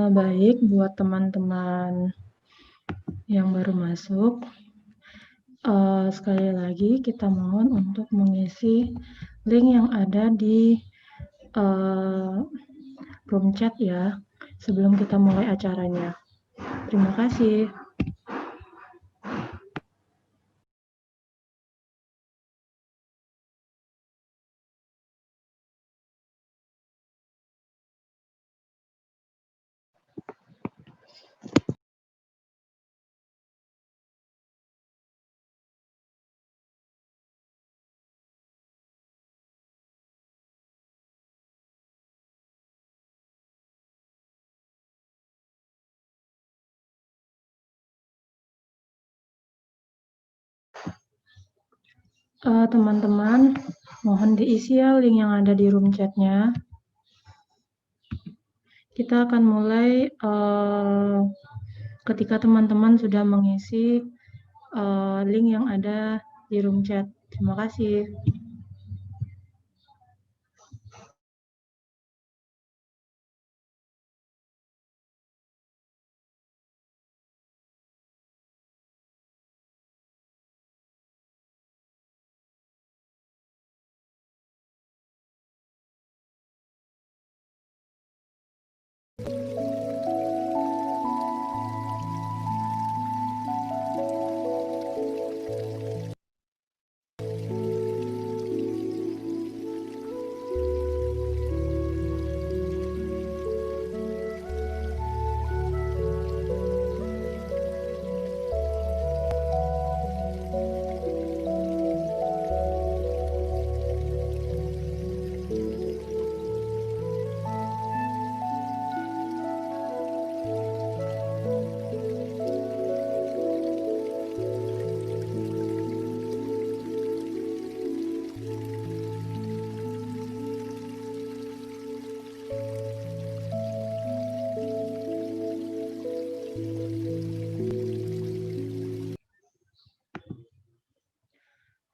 Baik, buat teman-teman yang baru masuk, sekali lagi kita mohon untuk mengisi link yang ada di room chat ya, sebelum kita mulai acaranya. Terima kasih. Teman-teman, mohon diisi ya link yang ada di room chat-nya. Kita akan mulai ketika teman-teman sudah mengisi link yang ada di room chat. Terima kasih.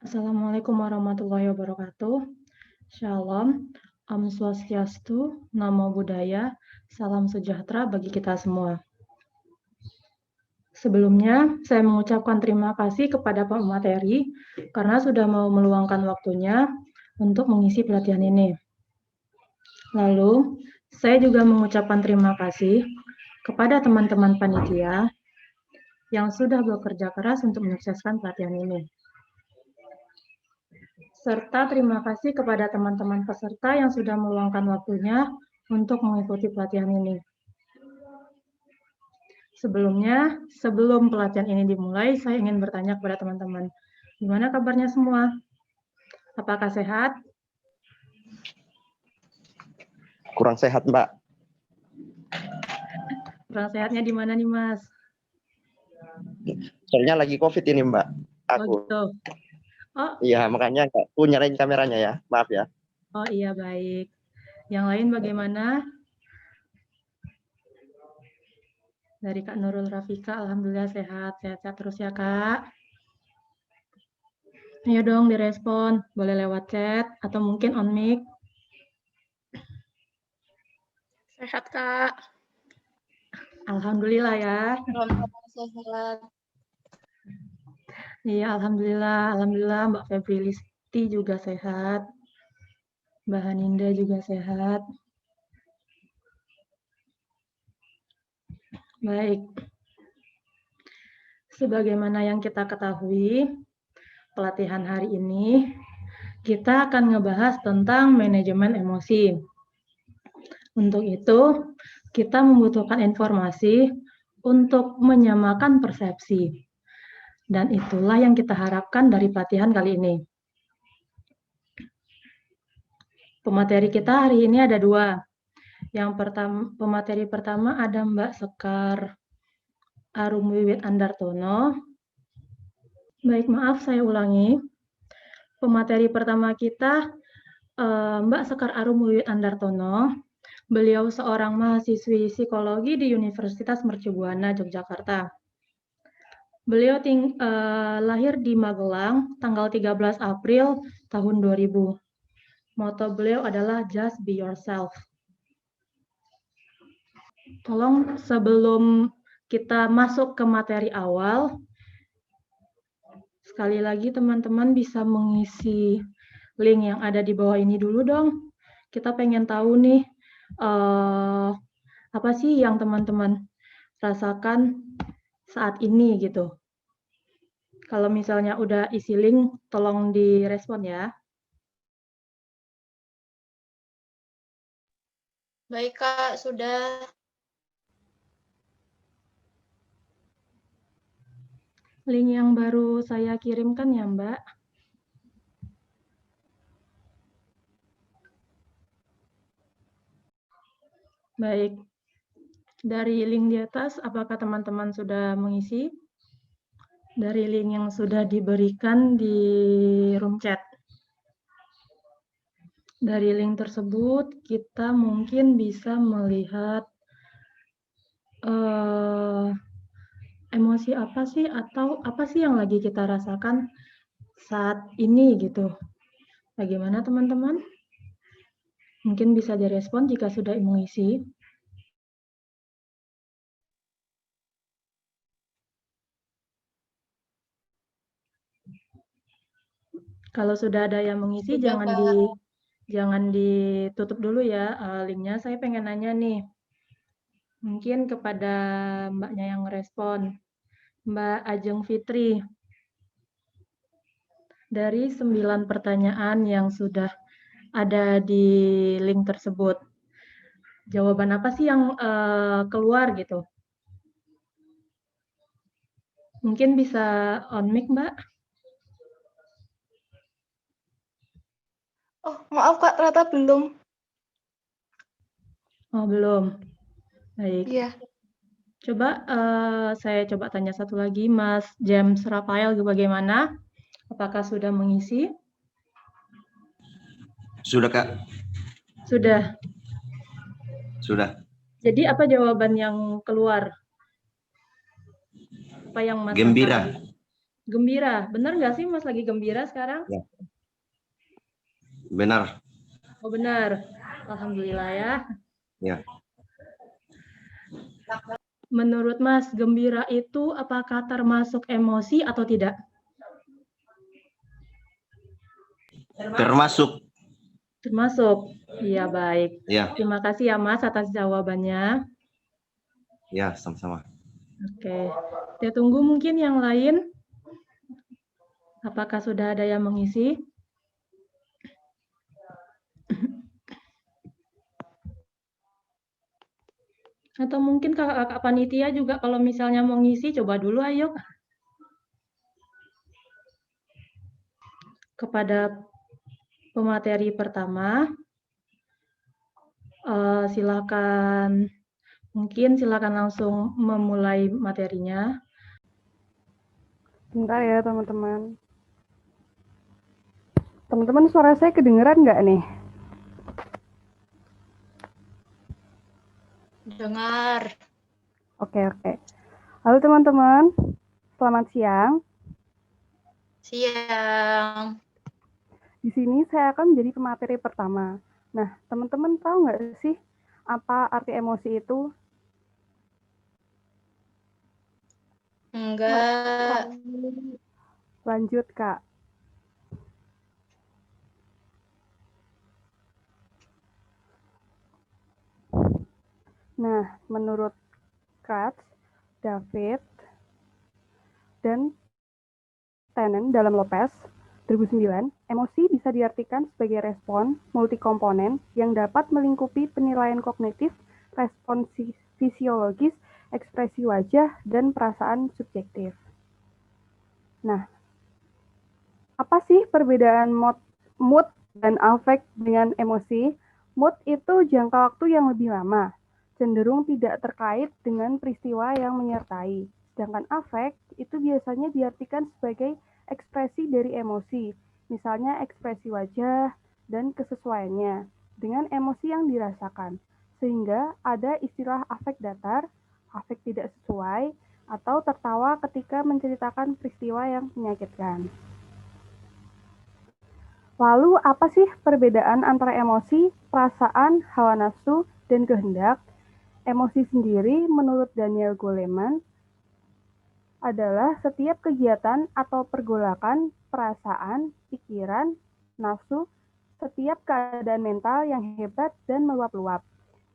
Assalamualaikum warahmatullahi wabarakatuh. Shalom, Om Swastiastu, Namo Buddhaya, salam sejahtera bagi kita semua. Sebelumnya, saya mengucapkan terima kasih kepada Pak Materi karena sudah mau meluangkan waktunya untuk mengisi pelatihan ini. Lalu, saya juga mengucapkan terima kasih kepada teman-teman panitia yang sudah bekerja keras untuk menyukseskan pelatihan ini. Serta terima kasih kepada teman-teman peserta yang sudah meluangkan waktunya untuk mengikuti pelatihan ini. Sebelumnya, sebelum pelatihan ini dimulai, saya ingin bertanya kepada teman-teman, gimana kabarnya semua? Apakah sehat? Kurang sehat, Mbak. Kurang sehatnya di mana nih, Mas? Soalnya lagi COVID ini, Mbak. Oh Aku. gitu. Oh. Iya, makanya aku nyalain kameranya ya. Maaf ya. Oh iya, baik. Yang lain bagaimana? Dari Kak Nurul Rafika, alhamdulillah sehat. Sehat-sehat terus ya, Kak. Ayo dong direspon. Boleh lewat chat atau mungkin on mic. Sehat, Kak. Alhamdulillah ya. Sehat. Iya, alhamdulillah. Alhamdulillah Mbak Febri Listi juga sehat. Mbak Haninda juga sehat. Baik. Sebagaimana yang kita ketahui, pelatihan hari ini kita akan ngebahas tentang manajemen emosi. Untuk itu, kita membutuhkan informasi untuk menyamakan persepsi. Dan itulah yang kita harapkan dari pelatihan kali ini. Pemateri kita hari ini ada dua. Yang pertama, pemateri pertama ada Mbak Sekar Arumwiwit Andartono. Baik, maaf saya ulangi. Pemateri pertama kita Mbak Sekar Arumwiwit Andartono. Beliau seorang mahasiswi psikologi di Universitas Mercubuana, Yogyakarta. Beliau lahir di Magelang tanggal 13 April tahun 2000. Moto beliau adalah Just Be Yourself. tolong sebelum kita masuk ke materi awal, sekali lagi teman-teman bisa mengisi link yang ada di bawah ini dulu dong. Kita pengen tahu nih, apa sih yang teman-teman rasakan saat ini gitu. Kalau misalnya udah isi link, tolong direspon ya. Baik, Kak, sudah. Link yang baru saya kirimkan ya, Mbak. Baik. Dari link di atas, apakah teman-teman sudah mengisi? Dari link yang sudah diberikan di room chat. Dari link tersebut, kita mungkin bisa melihat emosi apa sih atau apa sih yang lagi kita rasakan saat ini gitu. Bagaimana teman-teman? Mungkin bisa direspon jika sudah mengisi. Kalau sudah ada yang mengisi, Sudah, jangan ditutup dulu ya linknya. Saya pengen nanya nih, mungkin kepada mbaknya yang respon, Mbak Ajeng Fitri. Dari 9 pertanyaan yang sudah ada di link tersebut, jawaban apa sih yang keluar gitu? Mungkin bisa on mic, Mbak? Oh, maaf, Kak, ternyata belum. Oh, belum. Baik. Iya. Coba saya coba tanya satu lagi, Mas James Rafael, bagaimana? Apakah sudah mengisi? Sudah, Kak. Sudah. Sudah. Jadi apa jawaban yang keluar? Apa yang Mas Gembira. rasakan? Gembira. Benar nggak sih Mas lagi gembira sekarang? Ya. Benar. Oh, benar. Alhamdulillah ya. Ya. Menurut Mas, gembira itu apakah termasuk emosi atau tidak? Termasuk. Termasuk. Iya, baik. Ya. Terima kasih ya Mas atas jawabannya. Ya, sama-sama. Oke. Saya tunggu mungkin yang lain. Apakah sudah ada yang mengisi? Atau mungkin kakak-kakak panitia juga kalau misalnya mau ngisi, coba dulu ayo. Kepada pemateri pertama, silakan langsung memulai materinya. Bentar ya teman-teman. Teman-teman suara saya kedengeran nggak nih? Dengar. Oke. Halo teman-teman, selamat siang. Siang. Di sini saya akan menjadi pemateri pertama. Nah, teman-teman tahu nggak sih apa arti emosi itu? Enggak. Lanjut, Kak. Nah, menurut Katz, David, dan Tenen dalam Lopez, 2009, emosi bisa diartikan sebagai respon multikomponen yang dapat melingkupi penilaian kognitif, respon fisiologis, ekspresi wajah, dan perasaan subjektif. Nah, apa sih perbedaan mood dan affect dengan emosi? Mood itu jangka waktu yang lebih lama, cenderung tidak terkait dengan peristiwa yang menyertai. Sedangkan affect itu biasanya diartikan sebagai ekspresi dari emosi, misalnya ekspresi wajah dan kesesuaiannya dengan emosi yang dirasakan. Sehingga ada istilah affect datar, affect tidak sesuai, atau tertawa ketika menceritakan peristiwa yang menyakitkan. Lalu apa sih perbedaan antara emosi, perasaan, hawa nafsu, dan kehendak? Emosi sendiri menurut Daniel Goleman adalah setiap kegiatan atau pergolakan perasaan, pikiran, nafsu, setiap keadaan mental yang hebat dan meluap-luap.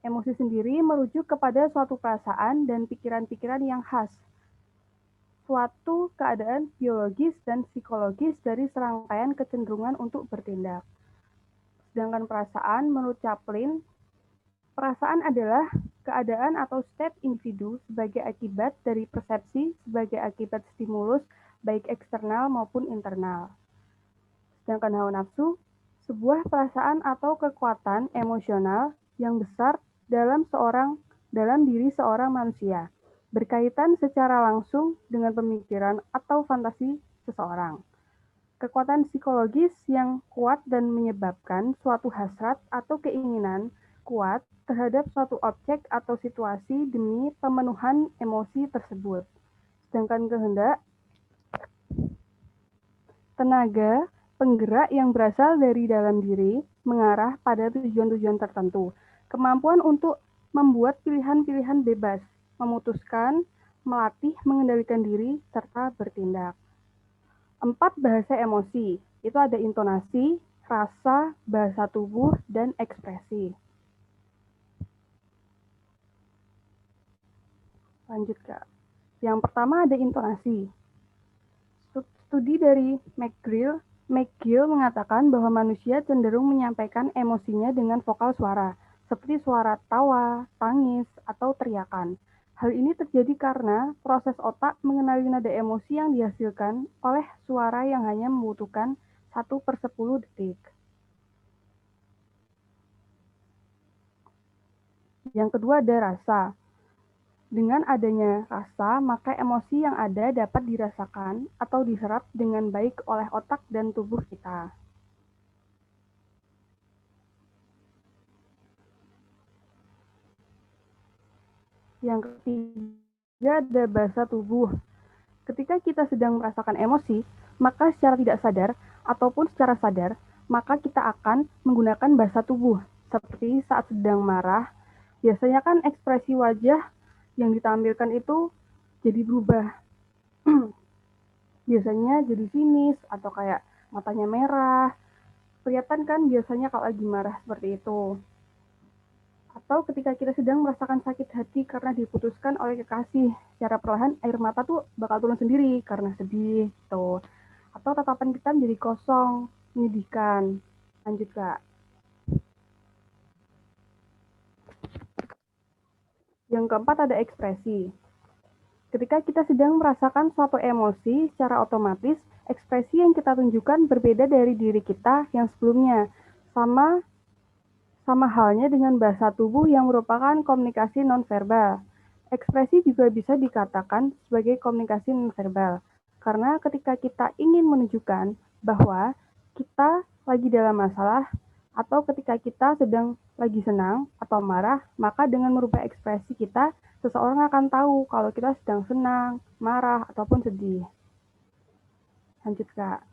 Emosi sendiri merujuk kepada suatu perasaan dan pikiran-pikiran yang khas, suatu keadaan biologis dan psikologis dari serangkaian kecenderungan untuk bertindak. Sedangkan perasaan menurut Chaplin, perasaan adalah keadaan atau state individu sebagai akibat dari persepsi sebagai akibat stimulus baik eksternal maupun internal. Sedangkan hawa nafsu, sebuah perasaan atau kekuatan emosional yang besar dalam diri seorang manusia, berkaitan secara langsung dengan pemikiran atau fantasi seseorang. Kekuatan psikologis yang kuat dan menyebabkan suatu hasrat atau keinginan kuat terhadap suatu objek atau situasi demi pemenuhan emosi tersebut. Sedangkan kehendak, tenaga penggerak yang berasal dari dalam diri mengarah pada tujuan-tujuan tertentu. Kemampuan untuk membuat pilihan-pilihan bebas, memutuskan, melatih, mengendalikan diri, serta bertindak. 4 bahasa emosi, itu ada intonasi, rasa, bahasa tubuh, dan ekspresi. Lanjut, Kak. Yang pertama ada intonasi. Studi dari McGill mengatakan bahwa manusia cenderung menyampaikan emosinya dengan vokal suara, seperti suara tawa, tangis, atau teriakan. Hal ini terjadi karena proses otak mengenali nada emosi yang dihasilkan oleh suara yang hanya membutuhkan 1/10 detik. Yang kedua ada rasa. Dengan adanya rasa, maka emosi yang ada dapat dirasakan atau diserap dengan baik oleh otak dan tubuh kita. Yang ketiga ada bahasa tubuh. Ketika kita sedang merasakan emosi, maka secara tidak sadar ataupun secara sadar, maka kita akan menggunakan bahasa tubuh. Seperti saat sedang marah, biasanya kan ekspresi wajah yang ditampilkan itu jadi berubah. Biasanya jadi sinis atau kayak matanya merah. Kelihatan kan biasanya kalau lagi marah seperti itu. Atau ketika kita sedang merasakan sakit hati karena diputuskan oleh kekasih, secara perlahan air mata tuh bakal turun sendiri karena sedih gitu. Atau tatapan kita menjadi kosong, menyedihkan. Lanjut, Kak. Yang keempat ada ekspresi. Ketika kita sedang merasakan suatu emosi, secara otomatis ekspresi yang kita tunjukkan berbeda dari diri kita yang sebelumnya. Sama halnya dengan bahasa tubuh yang merupakan komunikasi nonverbal. Ekspresi juga bisa dikatakan sebagai komunikasi nonverbal. Karena ketika kita ingin menunjukkan bahwa kita lagi dalam masalah, atau ketika kita sedang lagi senang atau marah, maka dengan merubah ekspresi kita, seseorang akan tahu kalau kita sedang senang, marah, ataupun sedih. Lanjut, Kak.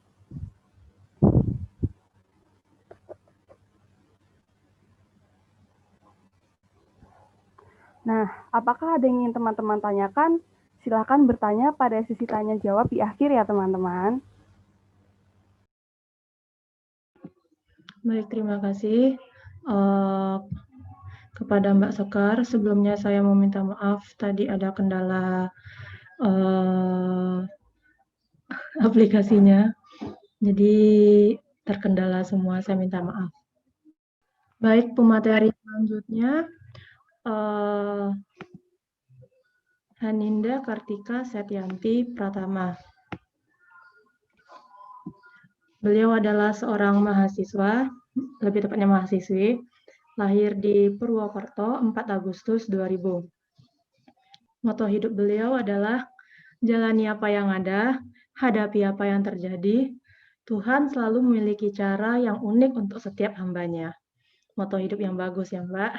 Nah, apakah ada yang ingin teman-teman tanyakan? Silakan bertanya pada sesi tanya jawab di akhir ya, teman-teman. Baik, terima kasih kepada Mbak Sekar. Sebelumnya saya meminta maaf, tadi ada kendala aplikasinya. Jadi terkendala semua, saya minta maaf. Baik, pemateri selanjutnya Haninda Kartika Setyanti Pratama. Beliau adalah seorang mahasiswa, lebih tepatnya mahasiswi, lahir di Purwokerto 4 Agustus 2000. Moto hidup beliau adalah jalani apa yang ada, hadapi apa yang terjadi. Tuhan selalu memiliki cara yang unik untuk setiap hambanya. Moto hidup yang bagus ya, Mbak.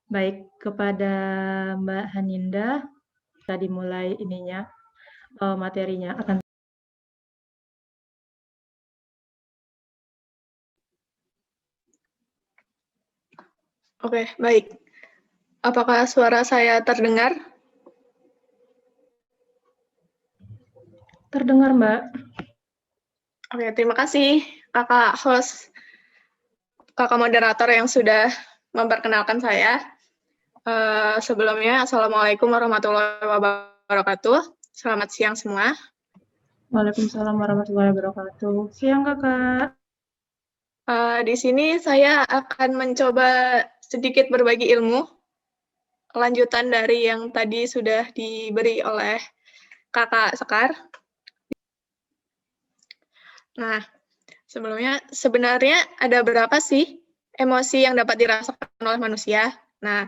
Baik, kepada Mbak Haninda, kita dimulai materinya akan. Oke, baik. Apakah suara saya terdengar? Terdengar, Mbak. Oke, terima kasih Kakak host, Kakak moderator yang sudah memperkenalkan saya. Sebelumnya, Assalamualaikum warahmatullahi wabarakatuh. Selamat siang semua. Waalaikumsalam warahmatullahi wabarakatuh. Siang, Kakak. Di sini saya akan mencoba sedikit berbagi ilmu, lanjutan dari yang tadi sudah diberi oleh Kakak Sekar. Nah, sebenarnya ada berapa sih emosi yang dapat dirasakan oleh manusia? Nah,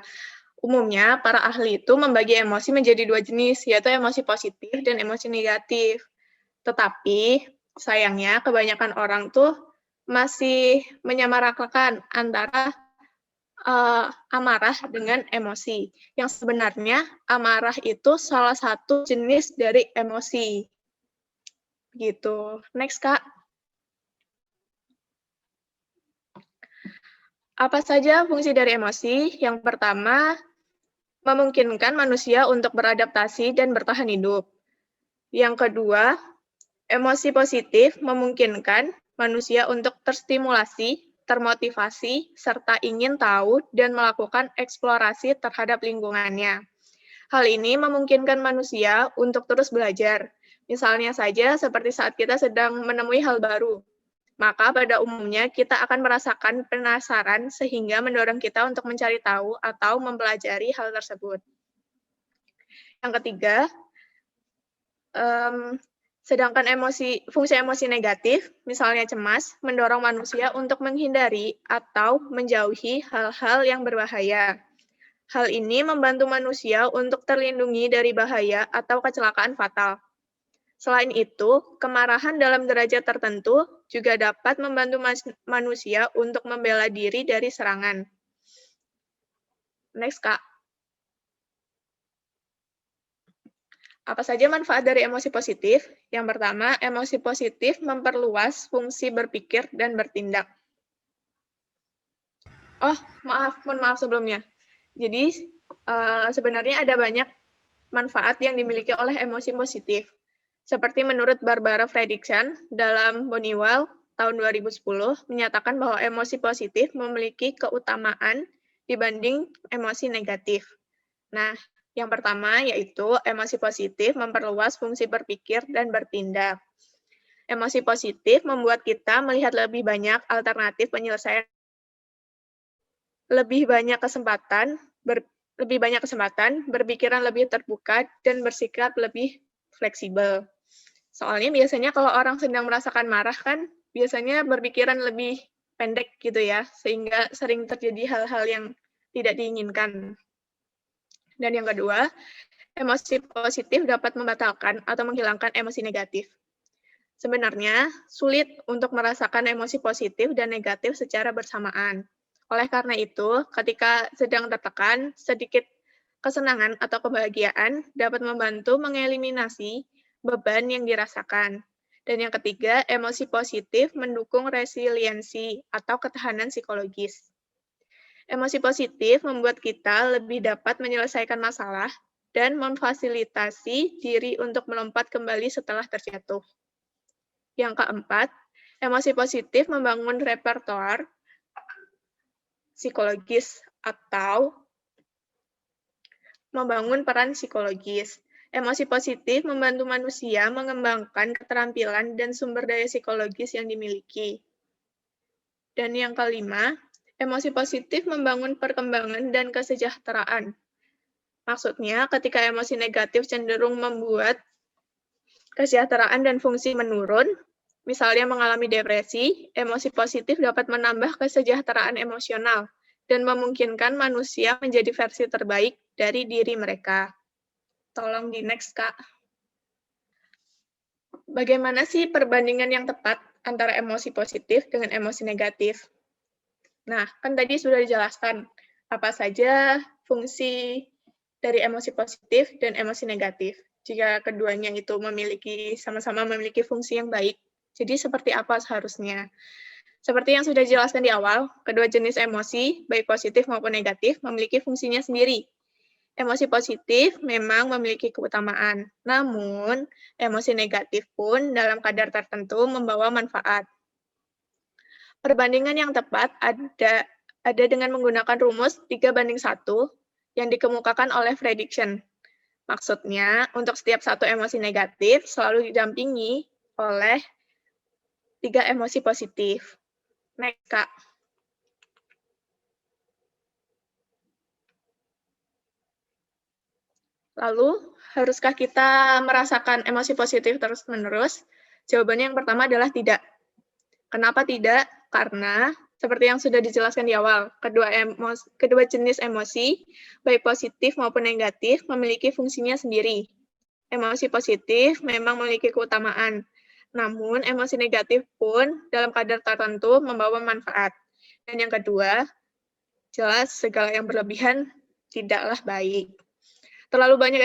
umumnya para ahli itu membagi emosi menjadi dua jenis, yaitu emosi positif dan emosi negatif. Tetapi, sayangnya kebanyakan orang tuh masih menyamaratakan antara amarah dengan emosi. Yang sebenarnya amarah itu salah satu jenis dari emosi. Gitu. Next, Kak. Apa saja fungsi dari emosi? Yang pertama, memungkinkan manusia untuk beradaptasi dan bertahan hidup. Yang kedua, emosi positif memungkinkan manusia untuk terstimulasi, termotivasi, serta ingin tahu dan melakukan eksplorasi terhadap lingkungannya. Hal ini memungkinkan manusia untuk terus belajar. Misalnya saja seperti saat kita sedang menemui hal baru. Maka pada umumnya kita akan merasakan penasaran sehingga mendorong kita untuk mencari tahu atau mempelajari hal tersebut. Yang ketiga, sedangkan fungsi emosi negatif, misalnya cemas, mendorong manusia untuk menghindari atau menjauhi hal-hal yang berbahaya. Hal ini membantu manusia untuk terlindungi dari bahaya atau kecelakaan fatal. Selain itu, kemarahan dalam derajat tertentu juga dapat membantu manusia untuk membela diri dari serangan. Next, Kak. Apa saja manfaat dari emosi positif? Yang pertama, emosi positif memperluas fungsi berpikir dan bertindak. Oh, mohon maaf sebelumnya. Jadi, sebenarnya ada banyak manfaat yang dimiliki oleh emosi positif. Seperti menurut Barbara Fredrickson dalam Honeywell tahun 2010 menyatakan bahwa emosi positif memiliki keutamaan dibanding emosi negatif. Nah, yang pertama yaitu emosi positif memperluas fungsi berpikir dan bertindak. Emosi positif membuat kita melihat lebih banyak alternatif penyelesaian, lebih banyak kesempatan, berpikiran lebih terbuka, dan bersikap lebih fleksibel. Soalnya biasanya kalau orang sedang merasakan marah kan biasanya berpikiran lebih pendek gitu ya, sehingga sering terjadi hal-hal yang tidak diinginkan. Dan yang kedua, emosi positif dapat membatalkan atau menghilangkan emosi negatif. Sebenarnya sulit untuk merasakan emosi positif dan negatif secara bersamaan. Oleh karena itu, ketika sedang tertekan, sedikit kesenangan atau kebahagiaan dapat membantu mengeliminasi beban yang dirasakan. Dan yang ketiga, emosi positif mendukung resiliensi atau ketahanan psikologis. Emosi positif membuat kita lebih dapat menyelesaikan masalah dan memfasilitasi diri untuk melompat kembali setelah terjatuh. Yang keempat, emosi positif membangun repertoar psikologis atau membangun peran psikologis. Emosi positif membantu manusia mengembangkan keterampilan dan sumber daya psikologis yang dimiliki. Dan yang kelima, emosi positif membangun perkembangan dan kesejahteraan. Maksudnya, ketika emosi negatif cenderung membuat kesejahteraan dan fungsi menurun, misalnya mengalami depresi, emosi positif dapat menambah kesejahteraan emosional dan memungkinkan manusia menjadi versi terbaik dari diri mereka. Tolong di next, Kak. Bagaimana sih perbandingan yang tepat antara emosi positif dengan emosi negatif? Nah, kan tadi sudah dijelaskan apa saja fungsi dari emosi positif dan emosi negatif. Jika keduanya itu sama-sama memiliki fungsi yang baik, jadi seperti apa seharusnya? Seperti yang sudah dijelaskan di awal, kedua jenis emosi, baik positif maupun negatif, memiliki fungsinya sendiri. Emosi positif memang memiliki keutamaan, namun emosi negatif pun dalam kadar tertentu membawa manfaat. Perbandingan yang tepat ada dengan menggunakan rumus 3:1 yang dikemukakan oleh Fredrickson. Maksudnya, untuk setiap satu emosi negatif selalu didampingi oleh 3 emosi positif. Next, Kak. Lalu, haruskah kita merasakan emosi positif terus-menerus? Jawabannya yang pertama adalah tidak. Kenapa tidak? Karena, seperti yang sudah dijelaskan di awal, kedua jenis emosi, baik positif maupun negatif, memiliki fungsinya sendiri. Emosi positif memang memiliki keutamaan, namun emosi negatif pun dalam kadar tertentu membawa manfaat. Dan yang kedua, jelas segala yang berlebihan tidaklah baik. Terlalu banyak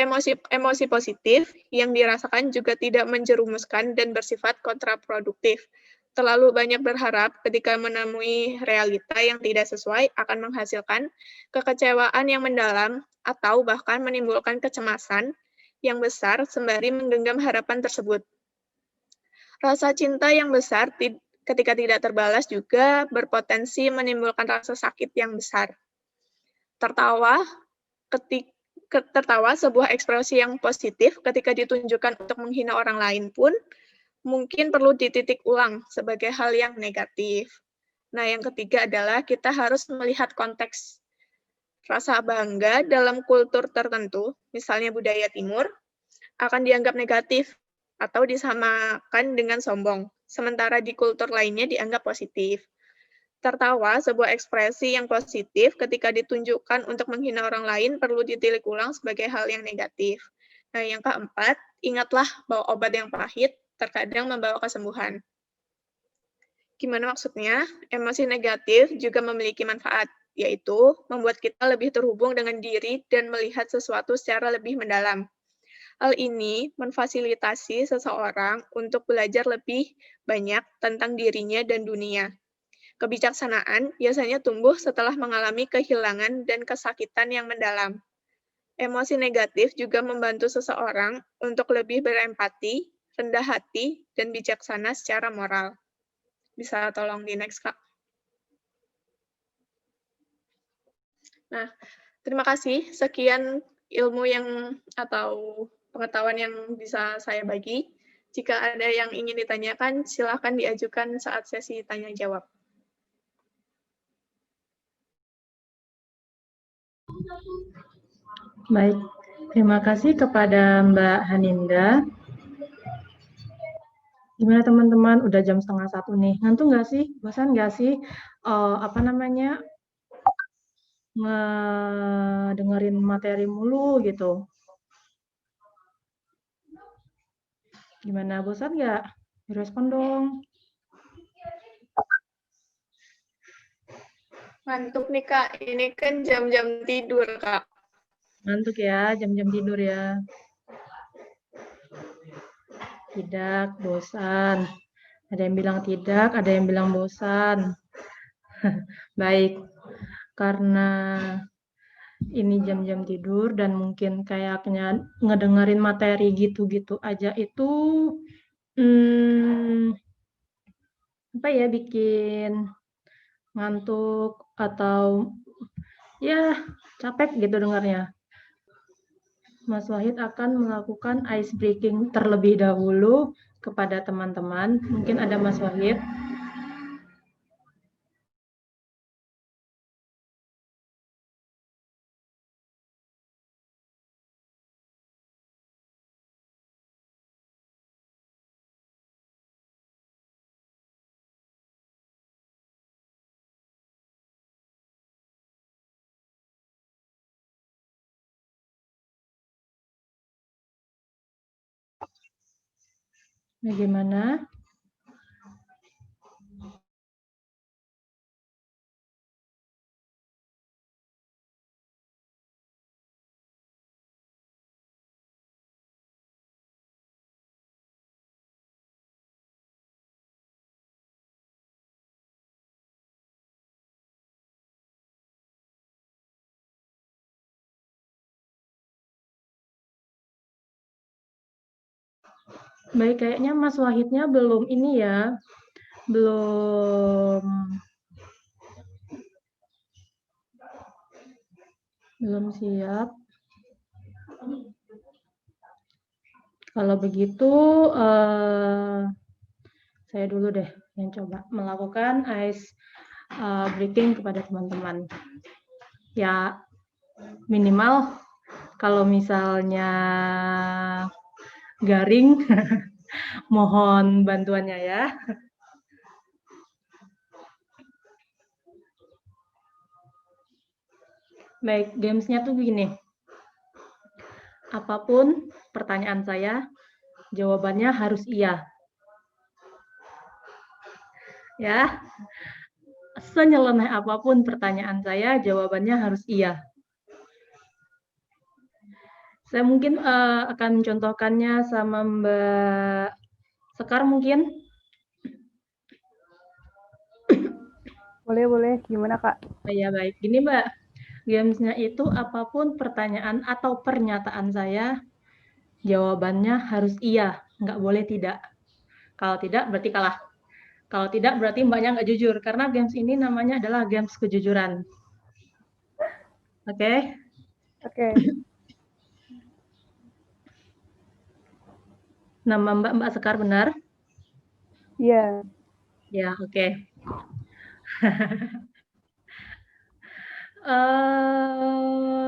emosi positif yang dirasakan juga tidak menjerumuskan dan bersifat kontraproduktif. Terlalu banyak berharap ketika menemui realita yang tidak sesuai akan menghasilkan kekecewaan yang mendalam atau bahkan menimbulkan kecemasan yang besar sembari menggenggam harapan tersebut. Rasa cinta yang besar ketika tidak terbalas juga berpotensi menimbulkan rasa sakit yang besar. Tertawa sebuah ekspresi yang positif ketika ditunjukkan untuk menghina orang lain pun mungkin perlu dititik ulang sebagai hal yang negatif. Nah, yang ketiga adalah kita harus melihat konteks. Rasa bangga dalam kultur tertentu, misalnya budaya timur, akan dianggap negatif atau disamakan dengan sombong, sementara di kultur lainnya dianggap positif. Tertawa, sebuah ekspresi yang positif ketika ditunjukkan untuk menghina orang lain perlu ditilik ulang sebagai hal yang negatif. Nah, yang keempat, ingatlah bahwa obat yang pahit terkadang membawa kesembuhan. Gimana maksudnya? Emosi negatif juga memiliki manfaat, yaitu membuat kita lebih terhubung dengan diri dan melihat sesuatu secara lebih mendalam. Hal ini memfasilitasi seseorang untuk belajar lebih banyak tentang dirinya dan dunia. Kebijaksanaan biasanya tumbuh setelah mengalami kehilangan dan kesakitan yang mendalam. Emosi negatif juga membantu seseorang untuk lebih berempati, rendah hati, dan bijaksana secara moral. Bisa tolong di next, Kak. Nah, terima kasih. Sekian ilmu atau pengetahuan yang bisa saya bagi. Jika ada yang ingin ditanyakan, silakan diajukan saat sesi tanya-jawab. Baik, terima kasih kepada Mbak Haninda. Gimana teman-teman? Udah jam 12:30 nih. Ngantuk nggak sih? Bosan nggak sih? Ngedengerin materi mulu gitu. Gimana? Bosan nggak? Respon dong. Ngantuk nih, Kak. Ini kan jam-jam tidur, Kak. Ngantuk ya, jam-jam tidur ya. Tidak, bosan. Ada yang bilang tidak, ada yang bilang bosan. Baik, karena ini jam-jam tidur dan mungkin kayaknya ngedengerin materi gitu-gitu aja itu bikin ngantuk atau ya capek gitu dengarnya. Mas Wahid akan melakukan ice breaking terlebih dahulu kepada teman-teman. Mungkin ada Mas Wahid. Bagaimana? Baik, kayaknya Mas Wahidnya belum ini ya, belum siap. Kalau begitu, saya dulu deh yang coba melakukan ice breathing kepada teman-teman. Ya, minimal kalau misalnya garing, mohon bantuannya ya. Baik, gamesnya tuh begini. Apapun pertanyaan saya, jawabannya harus iya. Ya, senyeleneh apapun pertanyaan saya, jawabannya harus iya. Saya mungkin akan mencontohkannya sama Mbak Sekar mungkin. Boleh. Gimana, Kak? Ya, baik. Gini, Mbak. Gamesnya itu apapun pertanyaan atau pernyataan saya, jawabannya harus iya, nggak boleh tidak. Kalau tidak, berarti kalah. Kalau tidak, berarti Mbaknya nggak jujur. Karena games ini namanya adalah games kejujuran. Oke? Oke. Nama Mbak Sekar benar? Iya. Ya, oke.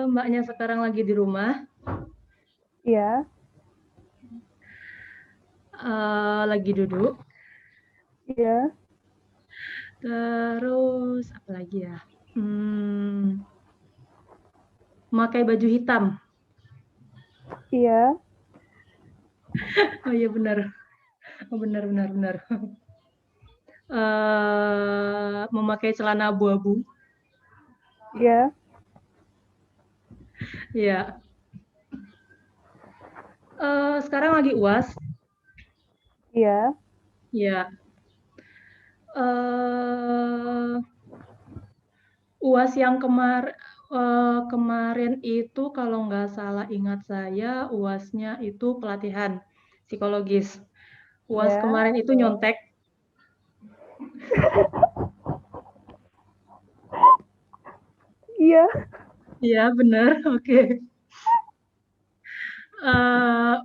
Mbaknya sekarang lagi di rumah? Iya. Lagi duduk? Iya. Terus, apa lagi ya? Memakai baju hitam? Iya. Oh iya benar. Oh benar. Memakai celana abu-abu? Iya. Iya. Sekarang lagi UAS? Iya. Iya. UAS yang kemarin itu kalau nggak salah ingat saya, UAS-nya itu pelatihan psikologis. UAS Iya. kemarin itu nyontek? Iya. Iya, benar. Oke.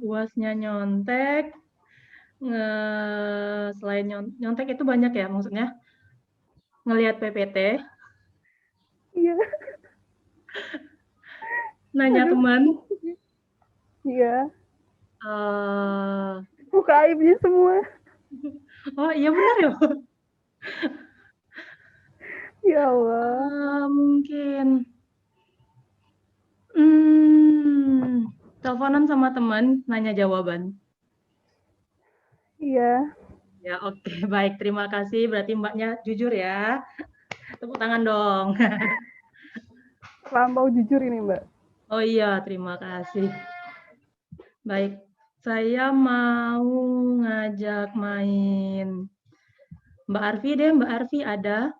UAS-nya nyontek. Selain nyontek itu banyak ya, maksudnya ngelihat PPT, Iya. nanya Aduh. teman, Iya. uh, Buka aibnya semua. oh iya benar ya. Ya Allah. Mungkin teleponan sama teman, nanya jawaban. Iya. Ya oke, baik, terima kasih. Berarti Mbaknya jujur ya. Tepuk tangan dong. Terlampau jujur ini, Mbak. Oh iya, terima kasih. Baik, saya mau ngajak main Mbak Arfi deh. Mbak Arfi ada?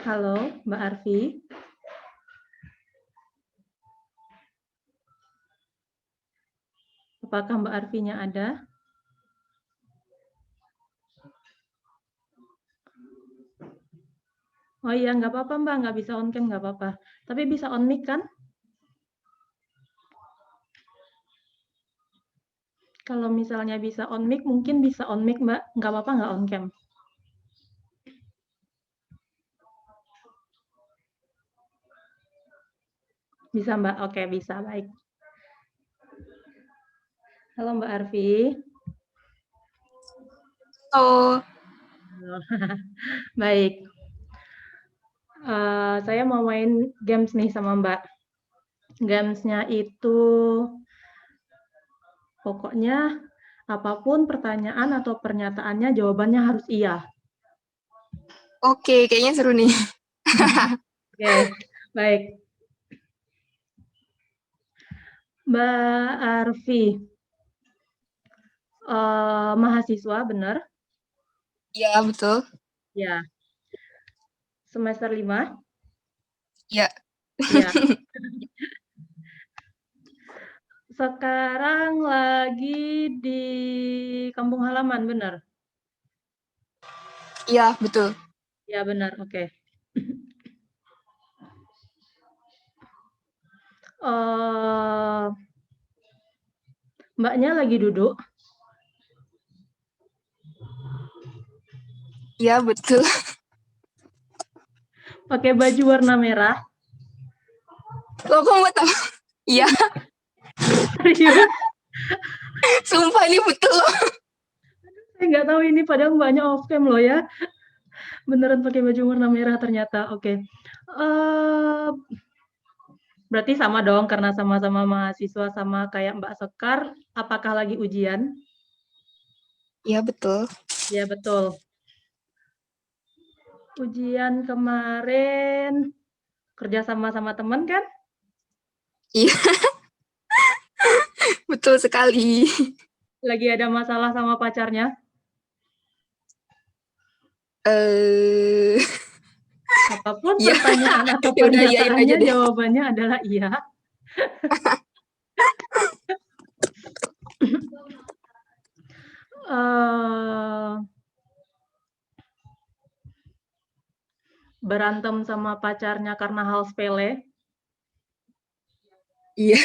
Halo, Mbak Arfi. Apakah Mbak Arfinya ada? Oh iya, nggak apa-apa Mbak, nggak bisa on cam nggak apa-apa. Tapi bisa on mic kan? Kalau misalnya bisa on mic, mungkin bisa on mic Mbak. Nggak apa-apa nggak on cam? Bisa Mbak? Oke, bisa. Baik. Halo Mbak Arfi. Halo. Baik. Saya mau main games nih sama Mbak. Gamesnya itu pokoknya apapun pertanyaan atau pernyataannya jawabannya harus iya. Oke, kayaknya seru nih. Oke, baik. Mbak Arfi, mahasiswa benar? Iya, betul. Ya. Semester 5? Iya. Ya. sekarang lagi di kampung halaman, benar? Iya, betul. Ya, benar. Oke. Mbaknya lagi duduk? Iya, betul. Pakai baju warna merah? Kok kamu tahu? Iya, Serius? sumpah ini betul. Saya nggak tahu ini, padahal mbaknya off cam loh ya. Beneran pakai baju warna merah ternyata. Oke. Berarti sama dong, karena sama-sama mahasiswa sama kayak Mbak Sekar. Apakah lagi ujian? Iya, betul. Ya, betul. Ujian kemarin kerja sama teman kan? Iya. Betul sekali. Lagi ada masalah sama pacarnya? Apapun Iya. pertanyaan atau Ya udah, iyain aja pernyataannya, deh. jawabannya adalah iya. Berantem sama pacarnya karena hal sepele? Iya.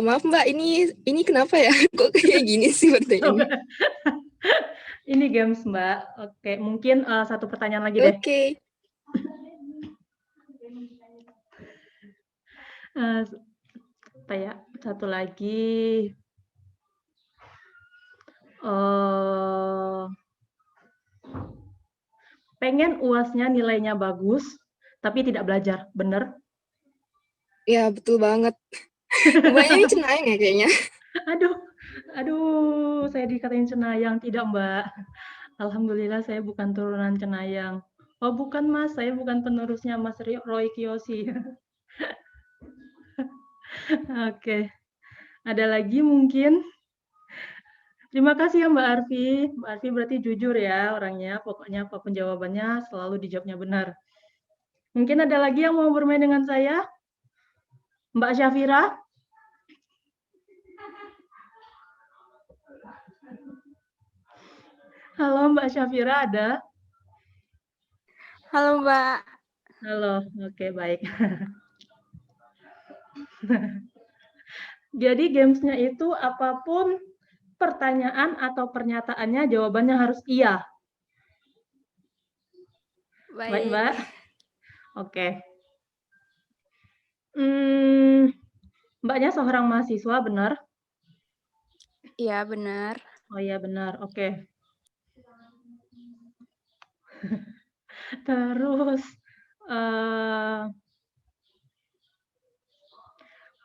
Maaf Mbak, ini kenapa ya? Kok kayak gini sih pertanyaannya? Ini games, Mbak. Oke, mungkin satu pertanyaan lagi deh. Oke. Apa ya? Satu lagi. Pengen UASnya nilainya bagus, tapi tidak belajar, bener? Ya, betul banget. Mbaknya ini cenayang ya kayaknya. Aduh, saya dikatain cenayang. Tidak, Mbak. Alhamdulillah saya bukan turunan cenayang. Oh, bukan, Mas. Saya bukan penerusnya Mas Roy Kiyoshi. Oke. Ada lagi mungkin? Terima kasih ya Mbak Arfi. Mbak Arfi berarti jujur ya orangnya. Pokoknya apapun jawabannya selalu dijawabnya benar. Mungkin ada lagi yang mau bermain dengan saya? Mbak Syafira? Halo Mbak Syafira, ada? Halo Mbak. Halo, oke baik. Jadi gamesnya itu apapun pertanyaan atau pernyataannya jawabannya harus iya. Baik Mbak. Oke. Mbaknya seorang mahasiswa, benar? Iya, benar. Oh iya, benar. Oke. Terus,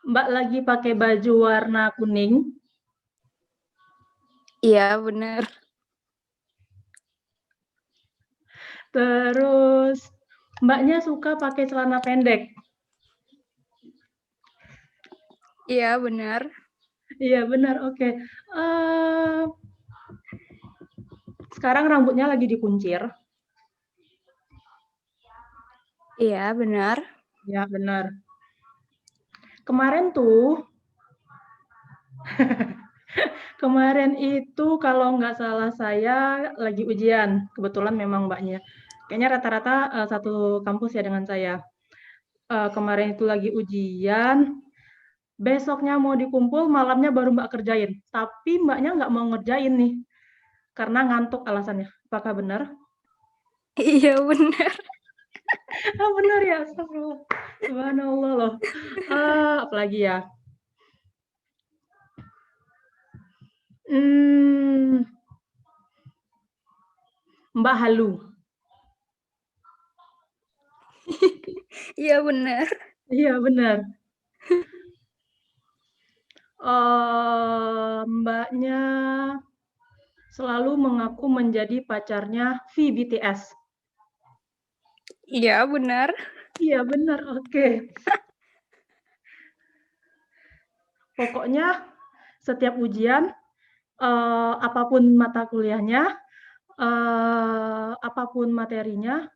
Mbak lagi pakai baju warna kuning? Iya, benar. Terus, Mbaknya suka pakai celana pendek? Iya, benar. Iya, benar. Oke. Sekarang rambutnya lagi dikuncir? Iya, benar. Ya, benar. Kemarin tuh, kemarin itu kalau nggak salah saya lagi ujian. Kebetulan memang Mbaknya. Kayaknya rata-rata satu kampus ya dengan saya. Kemarin itu lagi ujian, besoknya mau dikumpul, malamnya baru Mbak kerjain. Tapi Mbaknya nggak mau ngerjain nih, karena ngantuk alasannya. Apakah benar? Iya, benar. Benar ya, astagfirullah. Subhanallah loh. Apalagi ya? Mbak halu. Iya, benar. Iya, benar. Mbaknya selalu mengaku menjadi pacarnya V BTS. Iya, benar. Iya, benar. Oke. Pokoknya setiap ujian, apapun mata kuliahnya, apapun materinya,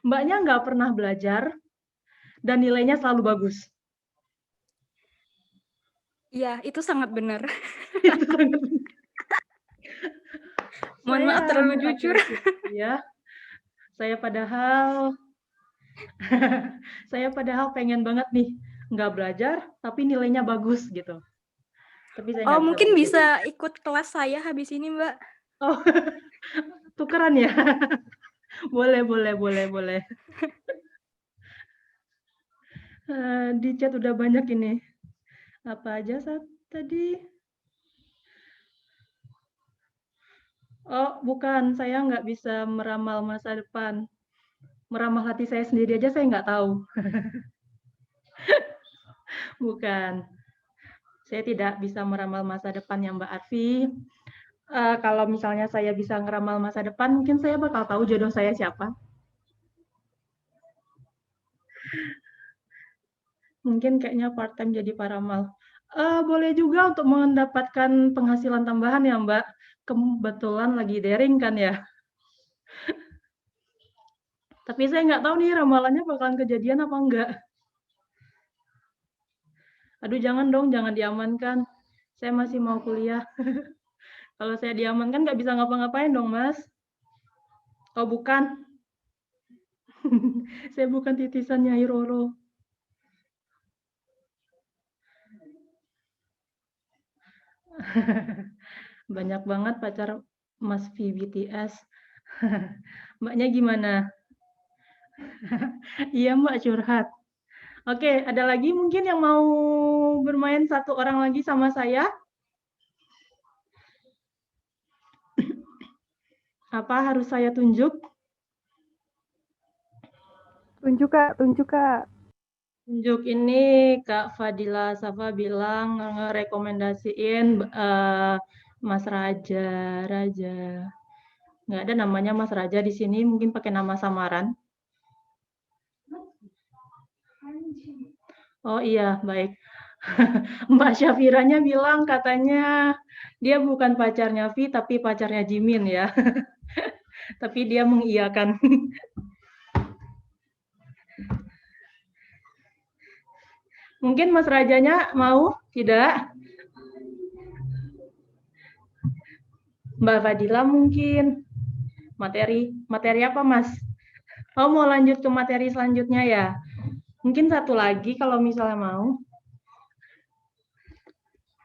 Mbaknya nggak pernah belajar dan nilainya selalu bagus. Iya, itu sangat benar. Itu sangat benar. Mohon maaf Saya terlalu agak jujur. agresif, ya. Saya padahal saya padahal pengen banget nih nggak belajar tapi nilainya bagus gitu. Tapi saya Oh, nggak bisa mungkin begitu. bisa ikut kelas saya habis ini, Mbak. Oh, tukeran ya? Boleh, boleh, boleh, boleh. Di chat udah banyak ini. Apa aja tadi? Oh, bukan. Saya nggak bisa meramal masa depan. Meramal hati saya sendiri aja saya nggak tahu. Bukan. Saya tidak bisa meramal masa depannya Mbak Arfi. Kalau misalnya saya bisa ngeramal masa depan, mungkin saya bakal tahu jodoh saya siapa. Mungkin kayaknya part-time jadi paramal. Boleh juga untuk mendapatkan penghasilan tambahan ya Mbak. Kebetulan lagi daring kan ya. Tapi saya nggak tahu nih ramalannya bakalan kejadian apa enggak. Aduh jangan dong, jangan diamankan. Saya masih mau kuliah. Kalau saya diamankan nggak bisa ngapa-ngapain dong Mas. Oh bukan. Saya bukan titisan Nyai Roro. Banyak banget pacar Mas V BTS. Mbaknya gimana? Iya Mbak curhat. Oke, ada lagi mungkin yang mau bermain satu orang lagi sama saya? Apa harus saya tunjuk? Tunjuk, Kak. Tunjuk, Kak. Tunjuk ini Kak Fadila Safa bilang ngerekomendasiin Mas Raja. Nggak ada namanya Mas Raja di sini, mungkin pakai nama samaran. Oh iya, baik. Mbak Syafiranya bilang katanya dia bukan pacarnya Vi, tapi pacarnya Jimin ya. Tapi dia mengiyakan. Mungkin Mas Rajanya mau? Tidak? Mbak Fadila mungkin. Materi apa Mas? Oh mau lanjut ke materi selanjutnya ya? Mungkin satu lagi kalau misalnya mau.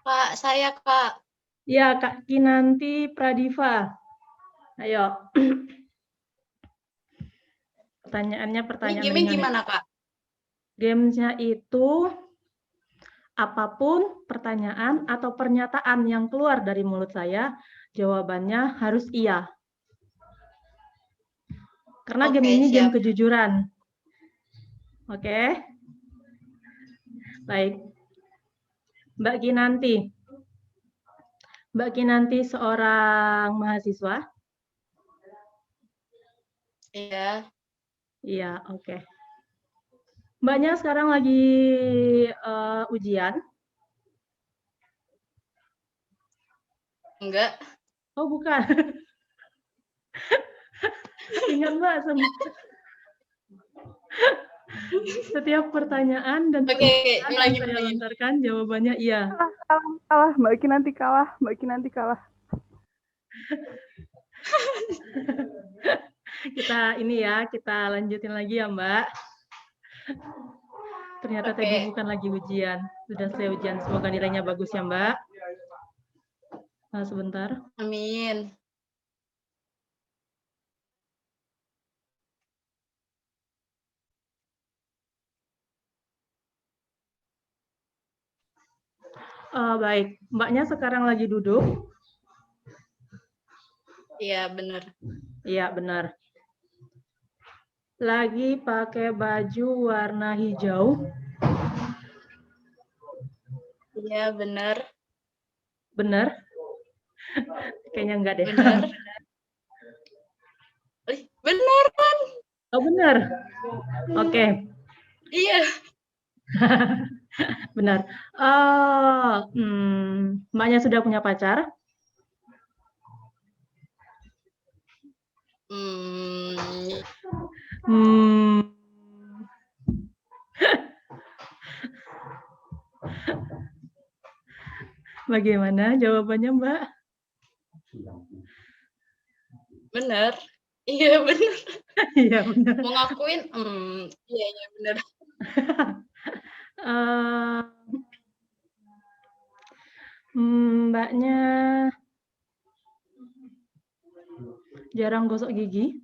Kak, saya Kak. Ya, Kak Kinanti Pradiva. Ayo. Pertanyaannya pertanyaan Ini game ringan. gimana Kak? Gamesnya itu apapun pertanyaan atau pernyataan yang keluar dari mulut saya, jawabannya harus iya. Karena game Oke, ini siap. game kejujuran. Oke. Baik. Mbak Kinanti. Mbak Kinanti seorang mahasiswa? Iya. Iya, oke. Mbaknya sekarang lagi ujian? Enggak. Oh, bukan. Ingat Mbak, setiap pertanyaan dan Oke, pertanyaan mulai. yang saya lontarkan jawabannya iya. Kalah. Mbak Kinanti kalah. Mbak Kinanti kalah. Kita ini ya, kita lanjutin lagi ya Mbak. Ternyata Oke. tadi bukan lagi ujian. Sudah selesai ujian. Semoga nilainya bagus ya Mbak. Nah, sebentar. Amin. Baik, Mbaknya sekarang lagi duduk? Iya, benar. Iya, benar. Lagi pakai baju warna hijau? Iya, benar. Benar? Kayaknya enggak deh. Benar. Benar kan? Oh, benar. Oke. Iya. Benar. Mbaknya sudah punya pacar? Bagaimana jawabannya, Mbak? Bener. Iya, bener. Iya, benar. Mau ngakuin, iya, bener. Eee, Mbaknya jarang gosok gigi?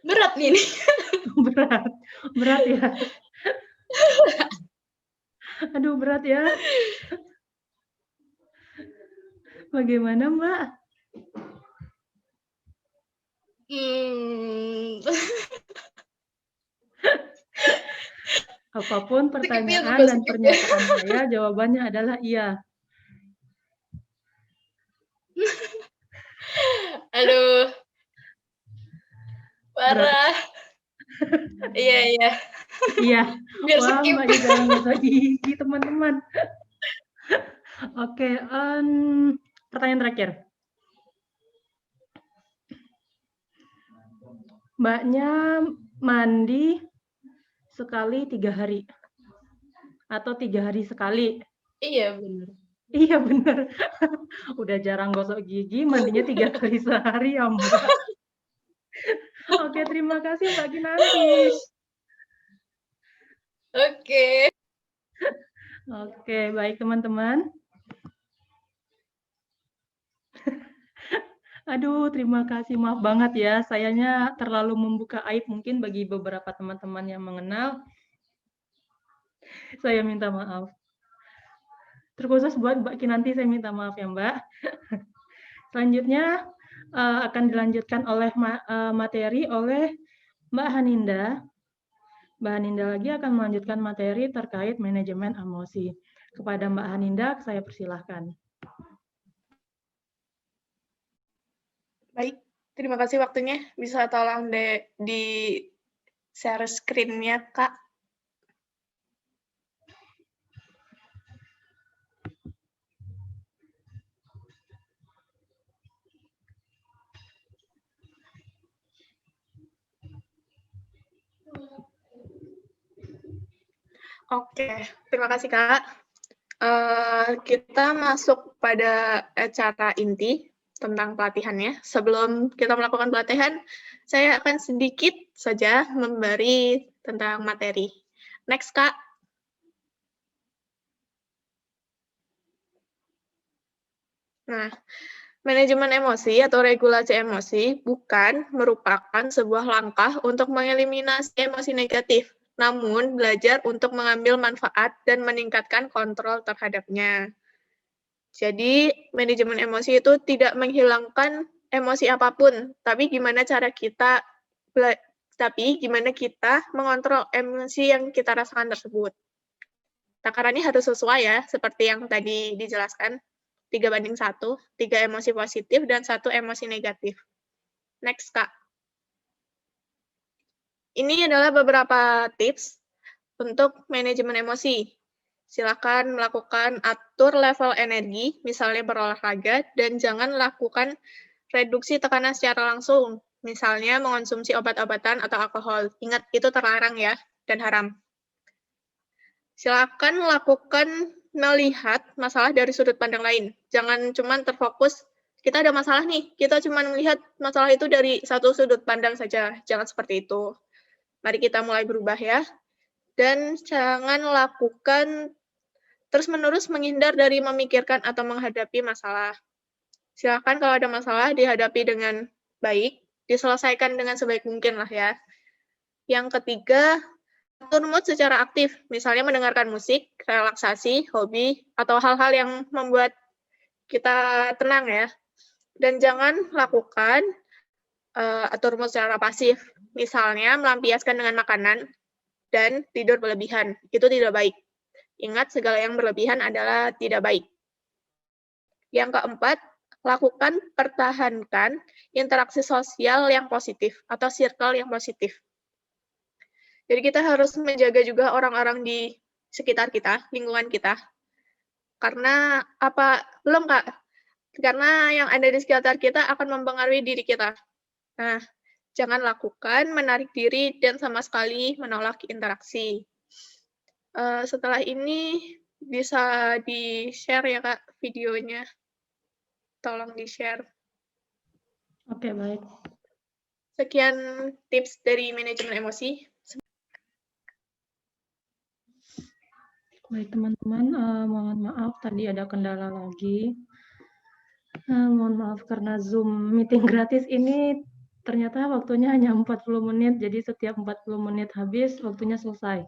Berat nih ini. Berat, berat ya? Aduh, berat ya. Bagaimana, Mbak? Apapun pertanyaan dan pernyataan saya, jawabannya adalah iya. Aduh. Parah. Iya. Iya. Biar Wah, skip. Mbaknya jarang gosok gigi, teman-teman. Oke, pertanyaan terakhir. Mbaknya mandi sekali 3 hari? Atau 3 hari sekali? Iya, bener. Iya, bener. Udah jarang gosok gigi, mandinya 3 kali sehari ya, Mbak. Oke, terima kasih Mbak Kinanti. Oke. Oke, baik teman-teman. Aduh, terima kasih. Maaf banget ya, sayanya terlalu membuka aib mungkin bagi beberapa teman-teman yang mengenal. Saya minta maaf. Terkhusus buat Mbak Kinanti, saya minta maaf ya, Mbak. Selanjutnya akan dilanjutkan oleh materi oleh Mbak Haninda. Mbak Haninda lagi akan melanjutkan materi terkait manajemen emosi. Kepada Mbak Haninda, saya persilahkan. Baik, terima kasih waktunya. Bisa tolong di share screen-nya, Kak. Oke, terima kasih, Kak. Kita masuk pada acara inti tentang pelatihannya. Sebelum kita melakukan pelatihan, saya akan sedikit saja memberi tentang materi. Next, Kak. Nah, manajemen emosi atau regulasi emosi bukan merupakan sebuah langkah untuk mengeliminasi emosi negatif, namun belajar untuk mengambil manfaat dan meningkatkan kontrol terhadapnya. Jadi, manajemen emosi itu tidak menghilangkan emosi apapun, tapi gimana kita mengontrol emosi yang kita rasakan tersebut. Takarannya harus sesuai ya, seperti yang tadi dijelaskan, 3:1, 3 emosi positif dan 1 emosi negatif. Next, Kak. Ini adalah beberapa tips untuk manajemen emosi. Silakan melakukan atur level energi, misalnya berolahraga, dan jangan lakukan reduksi tekanan secara langsung, misalnya mengonsumsi obat-obatan atau alkohol. Ingat, itu terlarang ya, dan haram. Silakan lakukan melihat masalah dari sudut pandang lain. Jangan cuma terfokus, kita ada masalah nih, kita cuma melihat masalah itu dari satu sudut pandang saja. Jangan seperti itu. Mari kita mulai berubah ya. Dan jangan lakukan terus-menerus menghindar dari memikirkan atau menghadapi masalah. Silakan kalau ada masalah dihadapi dengan baik, diselesaikan dengan sebaik mungkin lah ya. Yang ketiga, atur mood secara aktif, misalnya mendengarkan musik, relaksasi, hobi, atau hal-hal yang membuat kita tenang ya. Dan jangan lakukan atur mood secara pasif, misalnya melampiaskan dengan makanan dan tidur berlebihan. Itu tidak baik. Ingat, segala yang berlebihan adalah tidak baik. Yang keempat, pertahankan interaksi sosial yang positif atau circle yang positif. Jadi kita harus menjaga juga orang-orang di sekitar kita, lingkungan kita. Karena belum Kak? Karena yang ada di sekitar kita akan mempengaruhi diri kita. Nah, Jangan lakukan menarik diri dan sama sekali menolak interaksi. Setelah ini bisa di-share ya Kak videonya. Tolong di-share. Oke, baik. Sekian tips dari manajemen emosi. Baik teman-teman, mohon maaf tadi ada kendala lagi. Mohon maaf karena Zoom meeting gratis ini ternyata waktunya hanya 40 menit, jadi setiap 40 menit habis, waktunya selesai.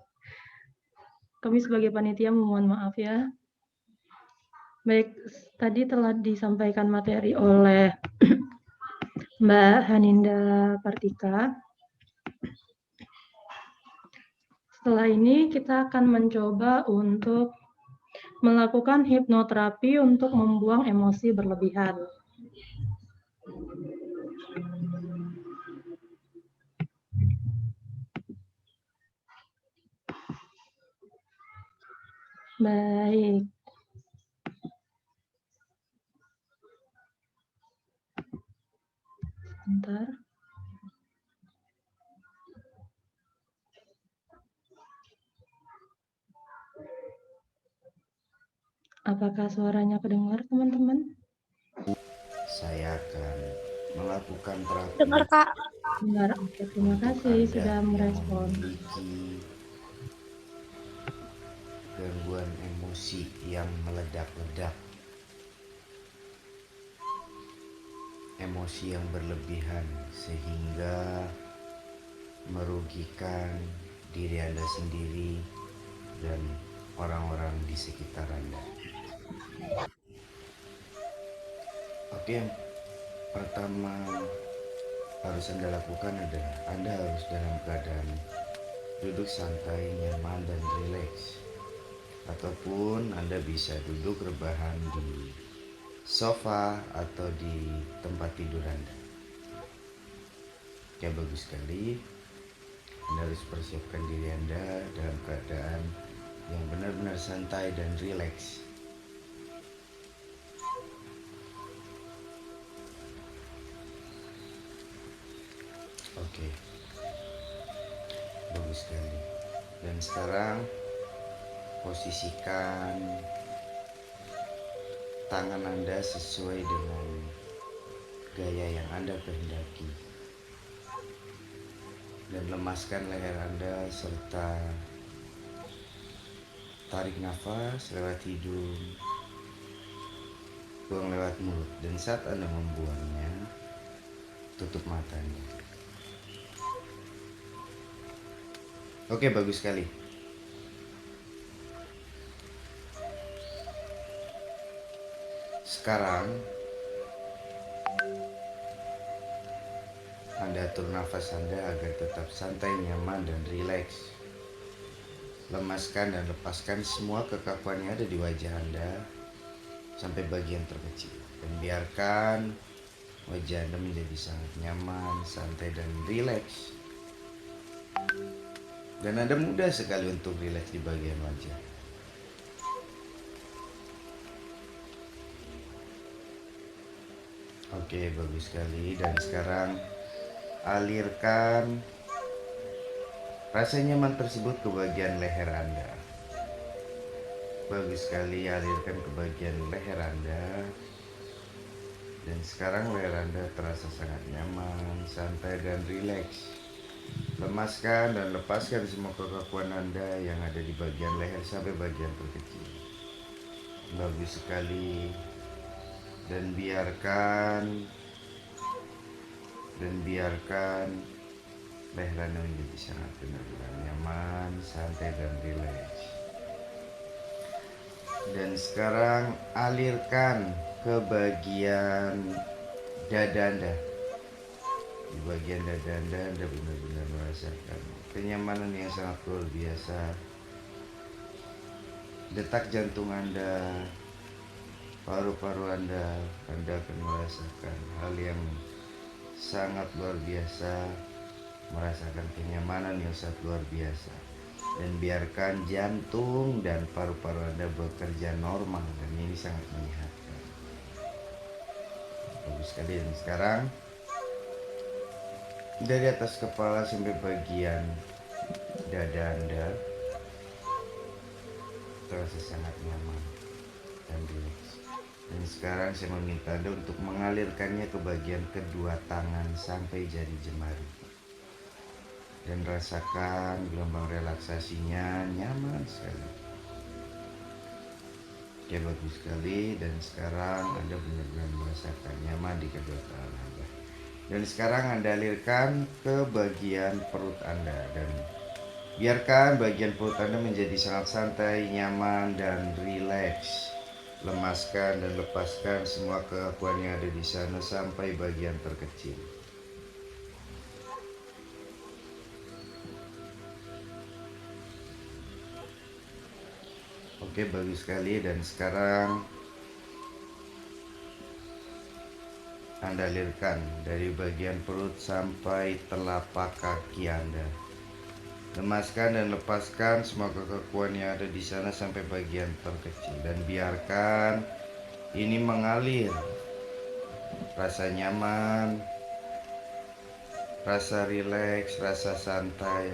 Kami sebagai panitia mohon maaf ya. Baik, tadi telah disampaikan materi oleh Mbak Haninda Partika. Setelah ini kita akan mencoba untuk melakukan hipnoterapi untuk membuang emosi berlebihan. Baik. Sebentar. Apakah suaranya kedengar, teman-teman? Saya akan melakukan terapi Dengar, Kak. Benar, oke. Terima untuk kasih Anda sudah yang merespon. memiliki gangguan emosi yang meledak-ledak, emosi yang berlebihan sehingga merugikan diri Anda sendiri dan orang-orang di sekitar Anda. Oke, yang pertama harus Anda lakukan adalah Anda harus dalam keadaan duduk santai, nyaman, dan rileks. Ataupun Anda bisa duduk rebahan di sofa atau di tempat tidur Anda. Ya, bagus sekali. Anda harus persiapkan diri Anda dalam keadaan yang benar-benar santai dan rileks. Oke, bagus sekali. Dan sekarang posisikan tangan Anda sesuai dengan gaya yang Anda kehendaki. Dan lemaskan leher Anda serta tarik nafas lewat hidung, buang lewat mulut. Dan saat Anda membuangnya, tutup matanya. Oke, bagus sekali. Sekarang Anda atur nafas Anda agar tetap santai, nyaman, dan rileks. Lemaskan dan lepaskan semua kekakuan yang ada di wajah Anda sampai bagian terkecil. Dan biarkan wajah Anda menjadi sangat nyaman, santai, dan rileks. Dan Anda mudah sekali untuk rileks di bagian wajah. Oke, bagus sekali. Dan sekarang alirkan rasa nyaman tersebut ke bagian leher Anda. Bagus sekali, alirkan ke bagian leher Anda. Dan sekarang leher Anda terasa sangat nyaman, santai, dan rileks. Lemaskan dan lepaskan semua kekakuan Anda yang ada di bagian leher sampai bagian terkecil. Bagus sekali. Dan biarkan leher Anda menjadi sangat benar-benar nyaman, santai, dan rileks. Dan sekarang alirkan ke bagian dada Anda. Di bagian dada Anda benar-benar merasakan kenyamanan yang sangat luar biasa. Detak jantung Anda, paru-paru Anda akan merasakan hal yang sangat luar biasa, merasakan kenyamanan yang sangat luar biasa. Dan biarkan jantung dan paru-paru Anda bekerja normal, dan ini sangat menyehatkan. Bagus sekali. Dan sekarang Dari atas kepala sampai bagian dada Anda terasa sangat nyaman dan rileks. Dan sekarang saya meminta Anda untuk mengalirkannya ke bagian kedua tangan sampai jari jemari. Dan rasakan gelombang relaksasinya nyaman sekali. Oke, bagus sekali. Dan sekarang Anda benar-benar merasakan nyaman di kedua tangan Anda. Dan sekarang Anda alirkan ke bagian perut Anda. Dan biarkan bagian perut Anda menjadi sangat santai, nyaman, dan rileks. Lemaskan dan lepaskan semua keakuan yang ada di sana sampai bagian terkecil. Oke, bagus sekali. Dan sekarang Anda alirkan dari bagian perut sampai telapak kaki Anda. Lemaskan dan lepaskan semua kekakuan yang ada di sana sampai bagian terkecil. Dan biarkan ini mengalir. Rasa nyaman, rasa rileks, rasa santai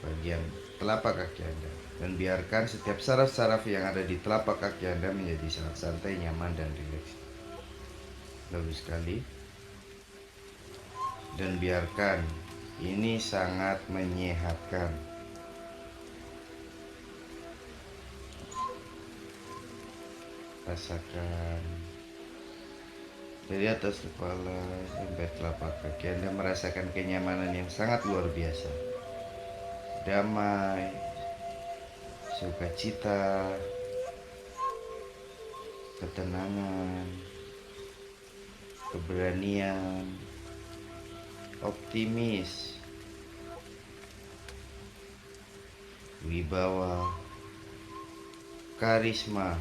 bagian telapak kaki Anda. Dan biarkan setiap saraf-saraf yang ada di telapak kaki Anda menjadi sangat santai, nyaman, dan rileks. Bagus sekali. Dan biarkan ini sangat menyehatkan. Rasakan dari atas kepala sampai telapak kaki Anda merasakan kenyamanan yang sangat luar biasa. Damai, sukacita, ketenangan, keberanian, optimis, wibawa, karisma.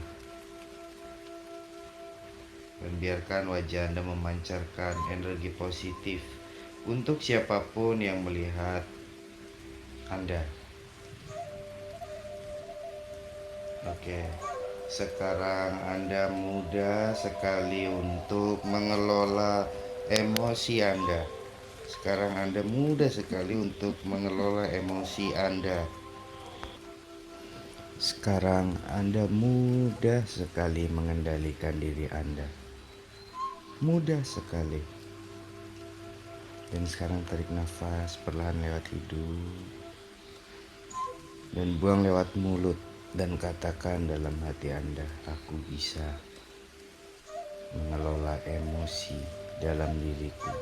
Dan biarkan wajah Anda memancarkan energi positif untuk siapapun yang melihat Anda. Oke, sekarang Anda mudah sekali untuk mengelola emosi Anda. Sekarang Anda mudah sekali untuk mengelola emosi Anda. Sekarang Anda mudah sekali mengendalikan diri Anda. Mudah sekali. Dan sekarang tarik nafas perlahan lewat hidung. Dan buang lewat mulut. Dan katakan dalam hati Anda, aku bisa mengelola emosi dalam diriku.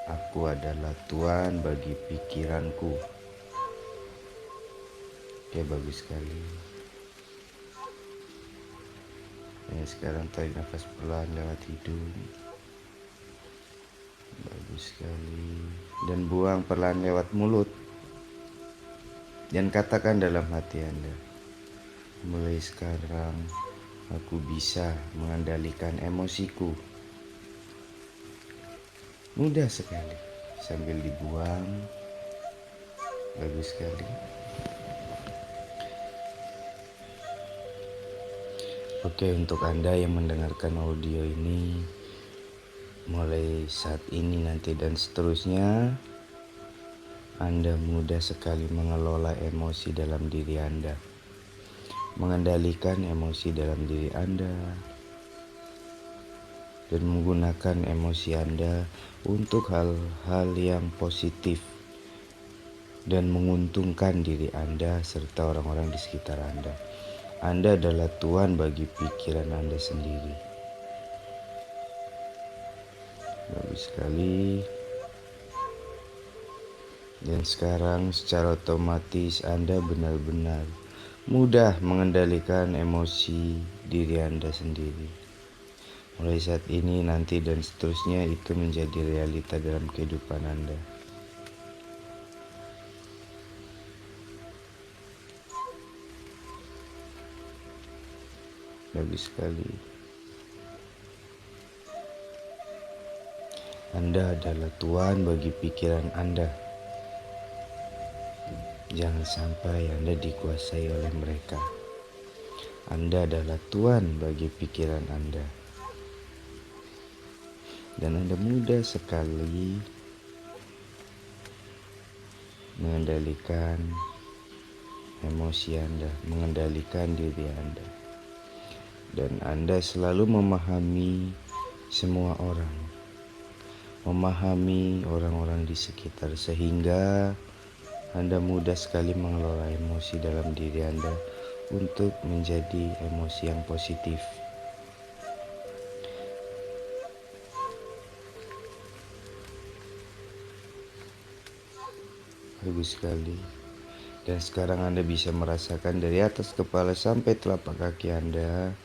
Aku adalah Tuan bagi pikiranku. Oke, bagus sekali. Sekarang tarik nafas pelan lewat hidung. Bagus sekali. Dan buang perlahan lewat mulut. Dan katakan dalam hati Anda, mulai sekarang aku bisa mengendalikan emosiku. Mudah sekali. Sambil dibuang. Bagus sekali. Oke, untuk Anda yang mendengarkan audio ini, mulai saat ini nanti dan seterusnya, Anda mudah sekali mengelola emosi dalam diri Anda, mengendalikan emosi dalam diri Anda, dan menggunakan emosi Anda untuk hal-hal yang positif dan menguntungkan diri Anda serta orang-orang di sekitar Anda. Anda adalah Tuan bagi pikiran Anda sendiri. Bagus sekali. Dan sekarang secara otomatis Anda benar-benar mudah mengendalikan emosi diri Anda sendiri. Mulai saat ini, nanti, dan seterusnya itu menjadi realita dalam kehidupan Anda. Bagus sekali. Anda adalah Tuan bagi pikiran Anda. Jangan sampai Anda dikuasai oleh mereka. Anda adalah Tuan bagi pikiran Anda. dan Anda mudah sekali mengendalikan emosi Anda, mengendalikan diri Anda. Dan Anda selalu memahami semua orang, memahami orang-orang di sekitar, sehingga Anda mudah sekali mengelola emosi dalam diri Anda untuk menjadi emosi yang positif. Bagus sekali. Dan sekarang Anda bisa merasakan dari atas kepala sampai telapak kaki Anda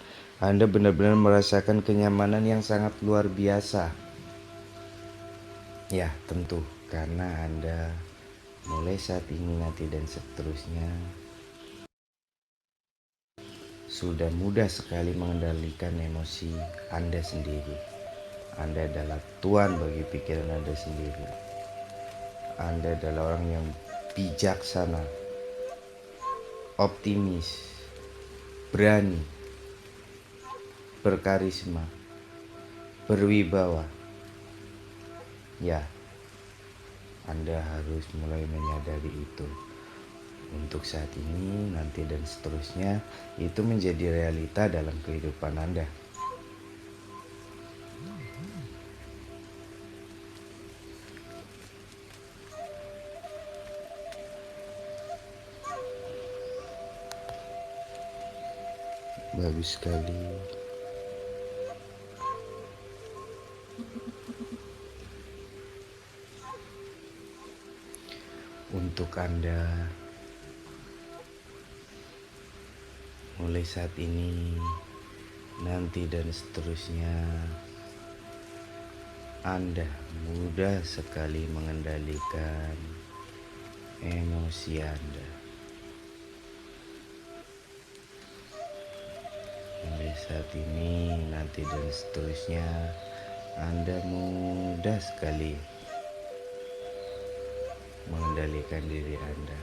benar-benar merasakan kenyamanan yang sangat luar biasa. Ya, tentu karena Anda mulai saat ini, nanti, dan seterusnya sudah mudah sekali mengendalikan emosi Anda sendiri. Anda adalah tuan bagi pikiran Anda sendiri. Anda adalah orang yang bijaksana, optimis, berani, berkarisma, berwibawa. Ya, Anda harus mulai menyadari itu. Untuk saat ini, nanti, dan seterusnya, itu menjadi realita dalam kehidupan Anda. Bagus sekali. Untuk Anda mulai saat ini, nanti, dan seterusnya, Anda mudah sekali mengendalikan emosi Anda. Mulai saat ini, nanti, dan seterusnya, Anda mudah sekali mengendalikan diri Anda.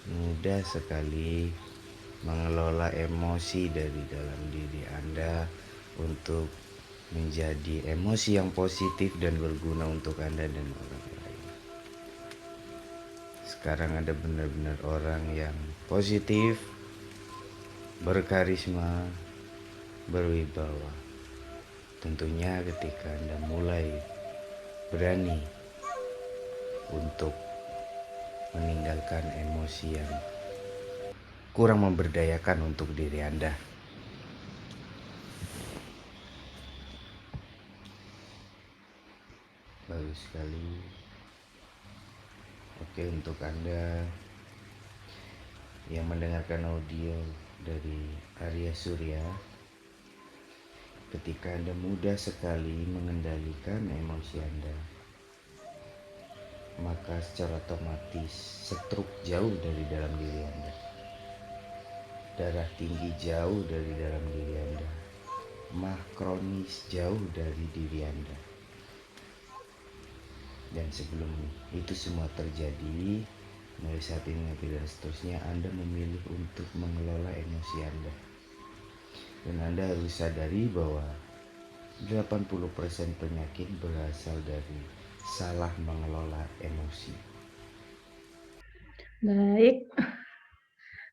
Mudah sekali mengelola emosi dari dalam diri Anda untuk menjadi emosi yang positif dan berguna untuk Anda dan orang lain. Sekarang Anda benar-benar orang yang positif, berkarisma, berwibawa. Tentunya ketika Anda mulai berani untuk meninggalkan emosi yang kurang memberdayakan untuk diri Anda. Bagus sekali. Oke, untuk Anda yang mendengarkan audio dari Arya Surya, ketika Anda mudah sekali mengendalikan emosi Anda, maka secara otomatis stroke jauh dari dalam diri Anda, darah tinggi jauh dari dalam diri Anda, mah kronis jauh dari diri Anda. Dan sebelum itu semua terjadi, mulai saat ini, nanti, dan seterusnya, Anda memilih untuk mengelola emosi Anda. Dan Anda harus sadari bahwa 80% penyakit berasal dari salah mengelola emosi. Baik,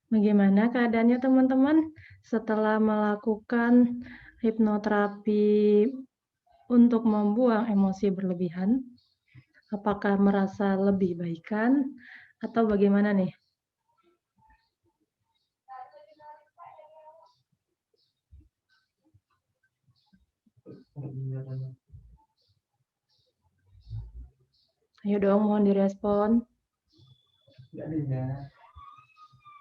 bagaimana keadaannya teman-teman setelah melakukan hipnoterapi untuk membuang emosi berlebihan? Apakah merasa lebih baikan atau bagaimana nih? Ayo dong, mohon direspon.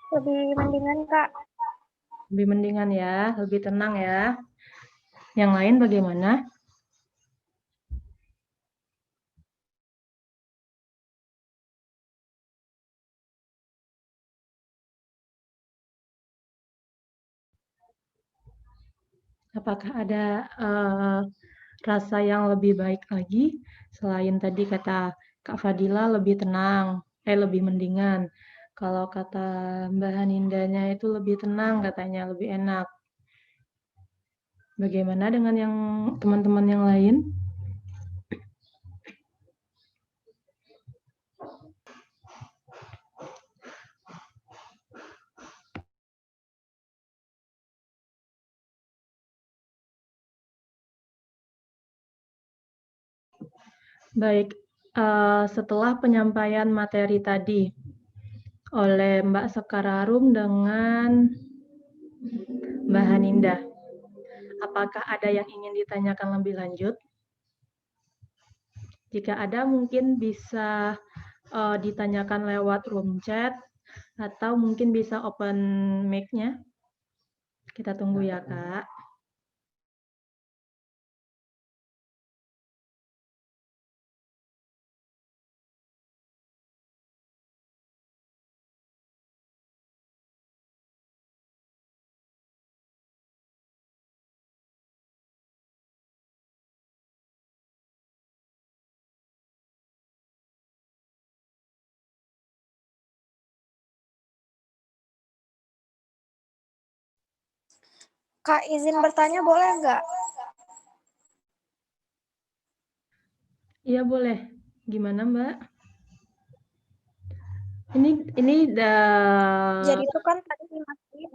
Lebih mendingan, Kak. Lebih mendingan ya, lebih tenang ya. Yang lain bagaimana? Apakah ada rasa yang lebih baik lagi selain tadi kata Kak Fadila lebih tenang, lebih mendingan. Kalau kata Mbak Hanindanya itu lebih tenang katanya, lebih enak. Bagaimana dengan yang teman-teman yang lain? Baik, setelah penyampaian materi tadi oleh Mbak Sekararum dengan Mbak Haninda, apakah ada yang ingin ditanyakan lebih lanjut? Jika ada, mungkin bisa ditanyakan lewat room chat atau mungkin bisa open mic-nya. Kita tunggu ya, Kak. Kak, izin bertanya boleh nggak? Iya, boleh. Gimana, Mbak? Ini Jadi itu kan tadi masih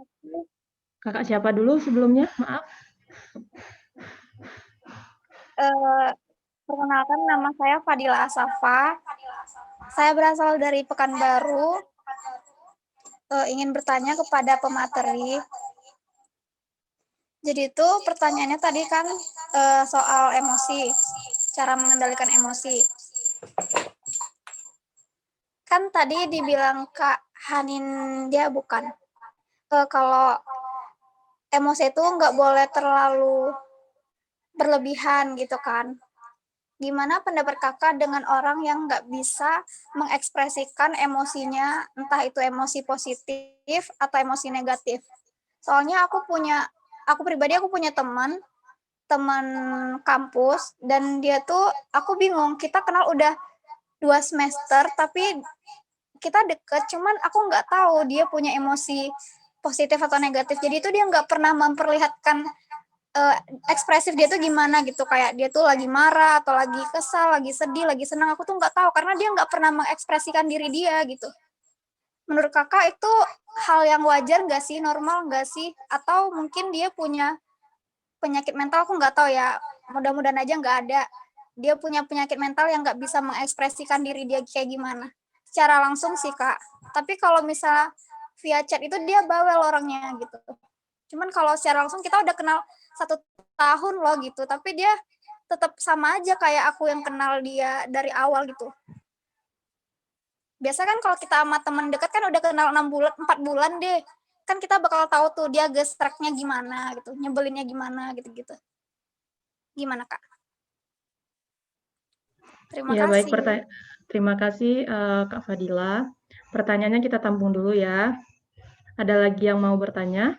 Kakak siapa dulu sebelumnya? Maaf. perkenalkan nama saya Fadila Asafa. Saya berasal dari Pekanbaru. Ingin bertanya kepada pemateri. Jadi itu pertanyaannya tadi kan soal emosi, cara mengendalikan emosi. Kan tadi dibilang Kak Hanindia bukan? Kalau emosi itu nggak boleh terlalu berlebihan gitu kan. Gimana pendapat kakak dengan orang yang nggak bisa mengekspresikan emosinya, entah itu emosi positif atau emosi negatif? Soalnya aku pribadi punya teman kampus, dan dia tuh, aku bingung, kita kenal udah 2 semester, tapi kita deket, cuman aku nggak tahu dia punya emosi positif atau negatif. Jadi itu dia nggak pernah memperlihatkan ekspresif dia tuh gimana gitu, kayak dia tuh lagi marah atau lagi kesal, lagi sedih, lagi senang, aku tuh nggak tahu karena dia nggak pernah mengekspresikan diri dia gitu. Menurut kakak itu hal yang wajar nggak sih, normal nggak sih, atau mungkin dia punya penyakit mental, aku nggak tahu ya, mudah-mudahan aja nggak ada. Dia punya penyakit mental yang nggak bisa mengekspresikan diri dia kayak gimana. Secara langsung sih Kak, tapi kalau misalnya via chat itu dia bawel orangnya gitu. Cuman kalau secara langsung kita udah kenal 1 tahun loh gitu, tapi dia tetap sama aja kayak aku yang kenal dia dari awal gitu. Biasa kan kalau kita sama teman dekat kan udah kenal 6 bulan, 4 bulan deh. Kan kita bakal tahu tuh dia gesreknya gimana gitu, nyebelinnya gimana gitu-gitu. Gimana Kak? Terima Ya, baik. kasih. Terima kasih, Kak Fadila. Pertanyaannya kita tampung dulu ya. Ada lagi yang mau bertanya?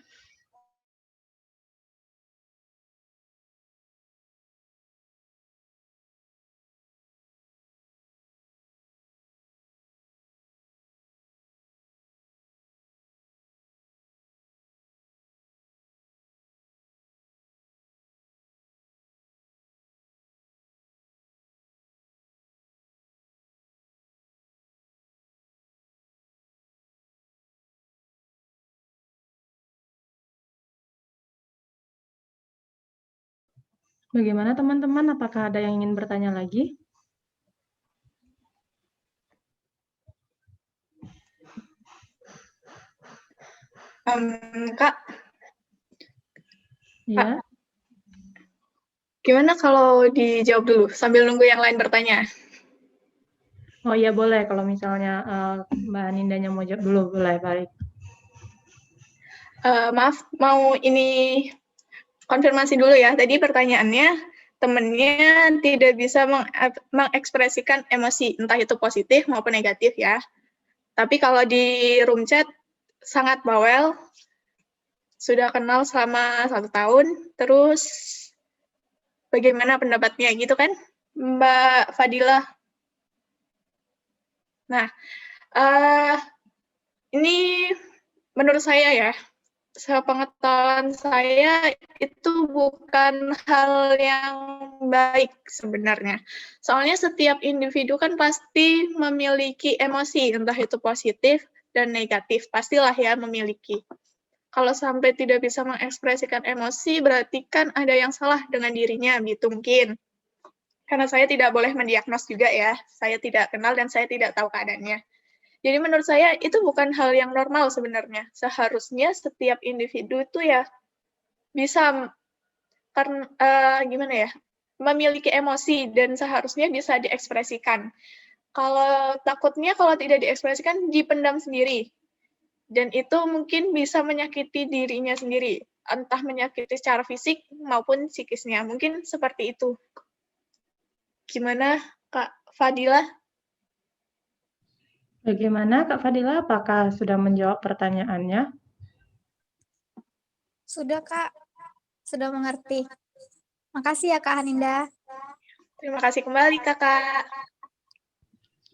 Bagaimana teman-teman? Apakah ada yang ingin bertanya lagi? Kak, Ya. gimana kalau dijawab dulu sambil nunggu yang lain bertanya? Oh iya, boleh. Kalau misalnya Mbak Nindanya mau jawab dulu, boleh. Baik. Maaf, mau ini konfirmasi dulu ya. Tadi pertanyaannya, temennya tidak bisa mengekspresikan emosi, entah itu positif maupun negatif ya. Tapi kalau di room chat, sangat bawel, sudah kenal selama 1 tahun, terus bagaimana pendapatnya gitu kan, Mbak Fadila? Nah, ini menurut saya ya, sepengetahuan saya itu bukan hal yang baik sebenarnya. Soalnya setiap individu kan pasti memiliki emosi, entah itu positif dan negatif, pastilah ya memiliki. Kalau sampai tidak bisa mengekspresikan emosi, berarti kan ada yang salah dengan dirinya, gitu mungkin. Karena saya tidak boleh mendiagnos juga ya, saya tidak kenal dan saya tidak tahu keadaannya. Jadi menurut saya itu bukan hal yang normal sebenarnya. Seharusnya setiap individu itu ya bisa gimana ya, memiliki emosi dan seharusnya bisa diekspresikan. Kalau takutnya kalau tidak diekspresikan dipendam sendiri. Dan itu mungkin bisa menyakiti dirinya sendiri, entah menyakiti secara fisik maupun psikisnya. Mungkin seperti itu. Gimana Kak Fadila? Bagaimana Kak Fadila? Apakah sudah menjawab pertanyaannya? Sudah, Kak. Sudah mengerti. Makasih ya, Kak Haninda. Terima kasih kembali Kakak.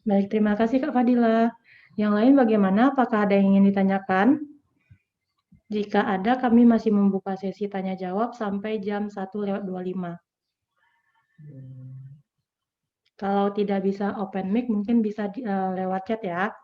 Baik, terima kasih Kak Fadila. Yang lain bagaimana? Apakah ada yang ingin ditanyakan? Jika ada, kami masih membuka sesi tanya jawab sampai jam 1:25. Kalau tidak bisa open mic, mungkin bisa lewat chat ya.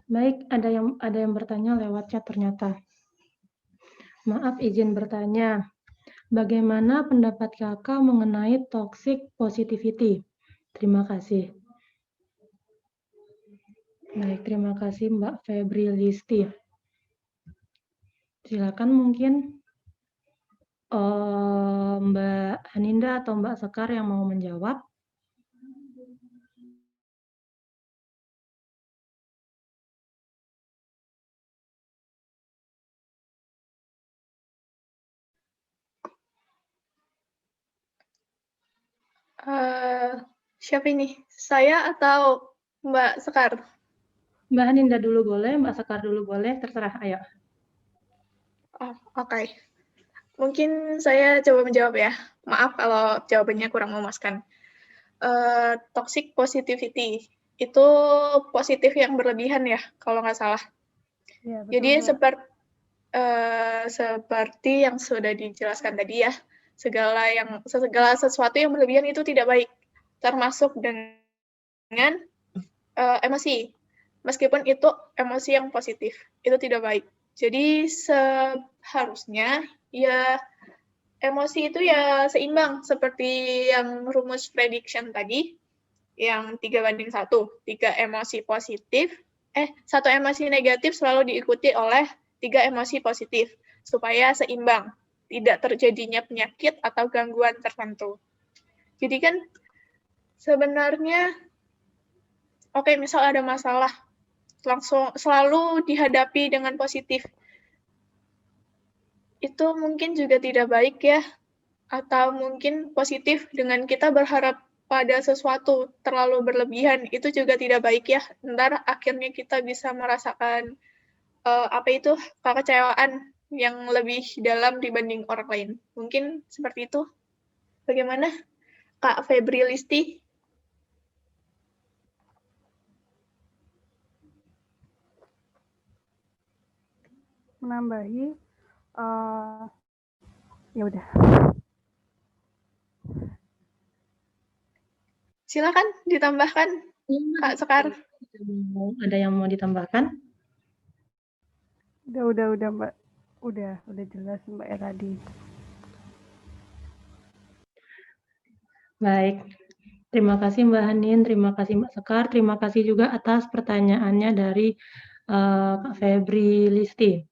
Baik, ada yang bertanya lewat chat ternyata. Maaf, izin bertanya. Bagaimana pendapat Kakak mengenai toxic positivity? Terima kasih. Baik, terima kasih Mbak Febri Listi. Silakan mungkin Mbak Haninda atau Mbak Sekar yang mau menjawab. Siapa ini? Saya atau Mbak Sekar? Mbak Haninda dulu boleh, Mbak Sekar dulu boleh, terserah, ayo. Oh, oke. Mungkin saya coba menjawab ya. Maaf kalau jawabannya kurang memuaskan. Toxic positivity itu positif yang berlebihan ya, kalau nggak salah. Ya, betul, Jadi Mbak. seperti yang sudah dijelaskan tadi ya, segala sesuatu yang berlebihan itu tidak baik, termasuk dengan emosi. Meskipun itu emosi yang positif, itu tidak baik. Jadi seharusnya ya emosi itu ya seimbang seperti yang rumus prediction tadi, yang 3:1. 3 emosi positif, 1 emosi negatif selalu diikuti oleh 3 emosi positif, supaya seimbang, tidak terjadinya penyakit atau gangguan tertentu. Jadi kan sebenarnya, oke, misal ada masalah, langsung selalu dihadapi dengan positif. Itu mungkin juga tidak baik ya, atau mungkin positif dengan kita berharap pada sesuatu terlalu berlebihan, itu juga tidak baik ya. Ntar akhirnya kita bisa merasakan kekecewaan yang lebih dalam dibanding orang lain. Mungkin seperti itu. Bagaimana Kak Febri Listi? Menambahi, ya udah. Silakan ditambahkan, Kak Sekar. Ada yang mau ditambahkan? Udah, Mbak. Udah jelas Mbak ya tadi. Baik. Terima kasih Mbak Hanin, terima kasih Mbak Sekar, terima kasih juga atas pertanyaannya dari Kak Febri Listi.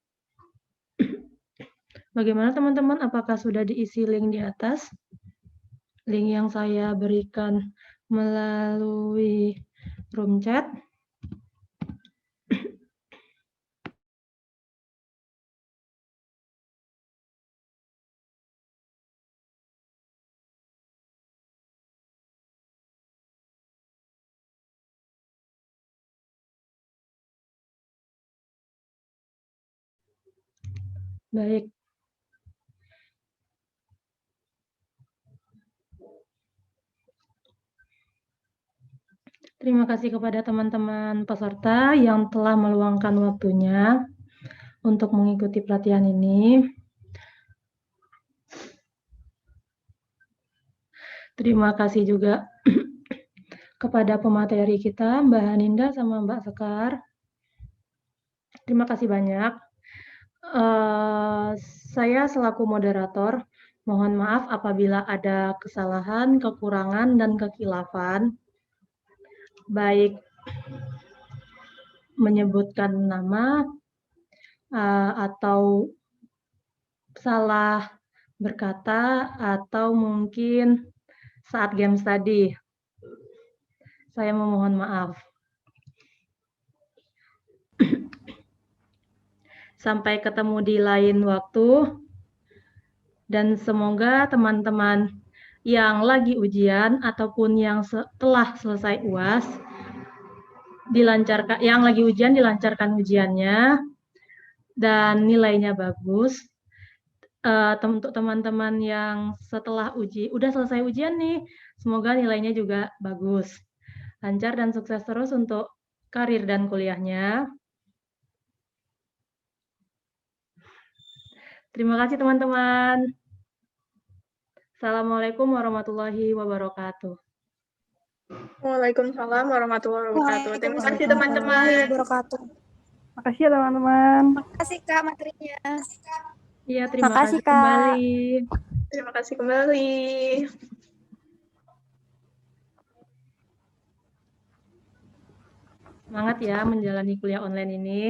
Bagaimana teman-teman, apakah sudah diisi link di atas? Link yang saya berikan melalui room chat. Baik. Terima kasih kepada teman-teman peserta yang telah meluangkan waktunya untuk mengikuti pelatihan ini. Terima kasih juga kepada pemateri kita, Mbak Haninda sama Mbak Sekar. Terima kasih banyak. Saya selaku moderator, mohon maaf apabila ada kesalahan, kekurangan, dan kekhilafan, baik menyebutkan nama atau salah berkata, atau mungkin saat games tadi. Saya memohon maaf. Sampai ketemu di lain waktu, dan semoga teman-teman yang lagi ujian ataupun yang telah selesai UAS dilancarkan, yang lagi ujian dilancarkan ujiannya dan nilainya bagus. Untuk teman-teman yang udah selesai ujian nih, semoga nilainya juga bagus, lancar dan sukses terus untuk karir dan kuliahnya. Terima kasih teman-teman. Assalamualaikum warahmatullahi wabarakatuh. Waalaikumsalam warahmatullahi wabarakatuh. Terima kasih teman-teman. Wabarakatuh. Makasih ya teman-teman. Makasih Kak materinya. Iya, terima Makasih, kasih Kak. kembali. Terima kasih kembali. Semangat ya menjalani kuliah online ini.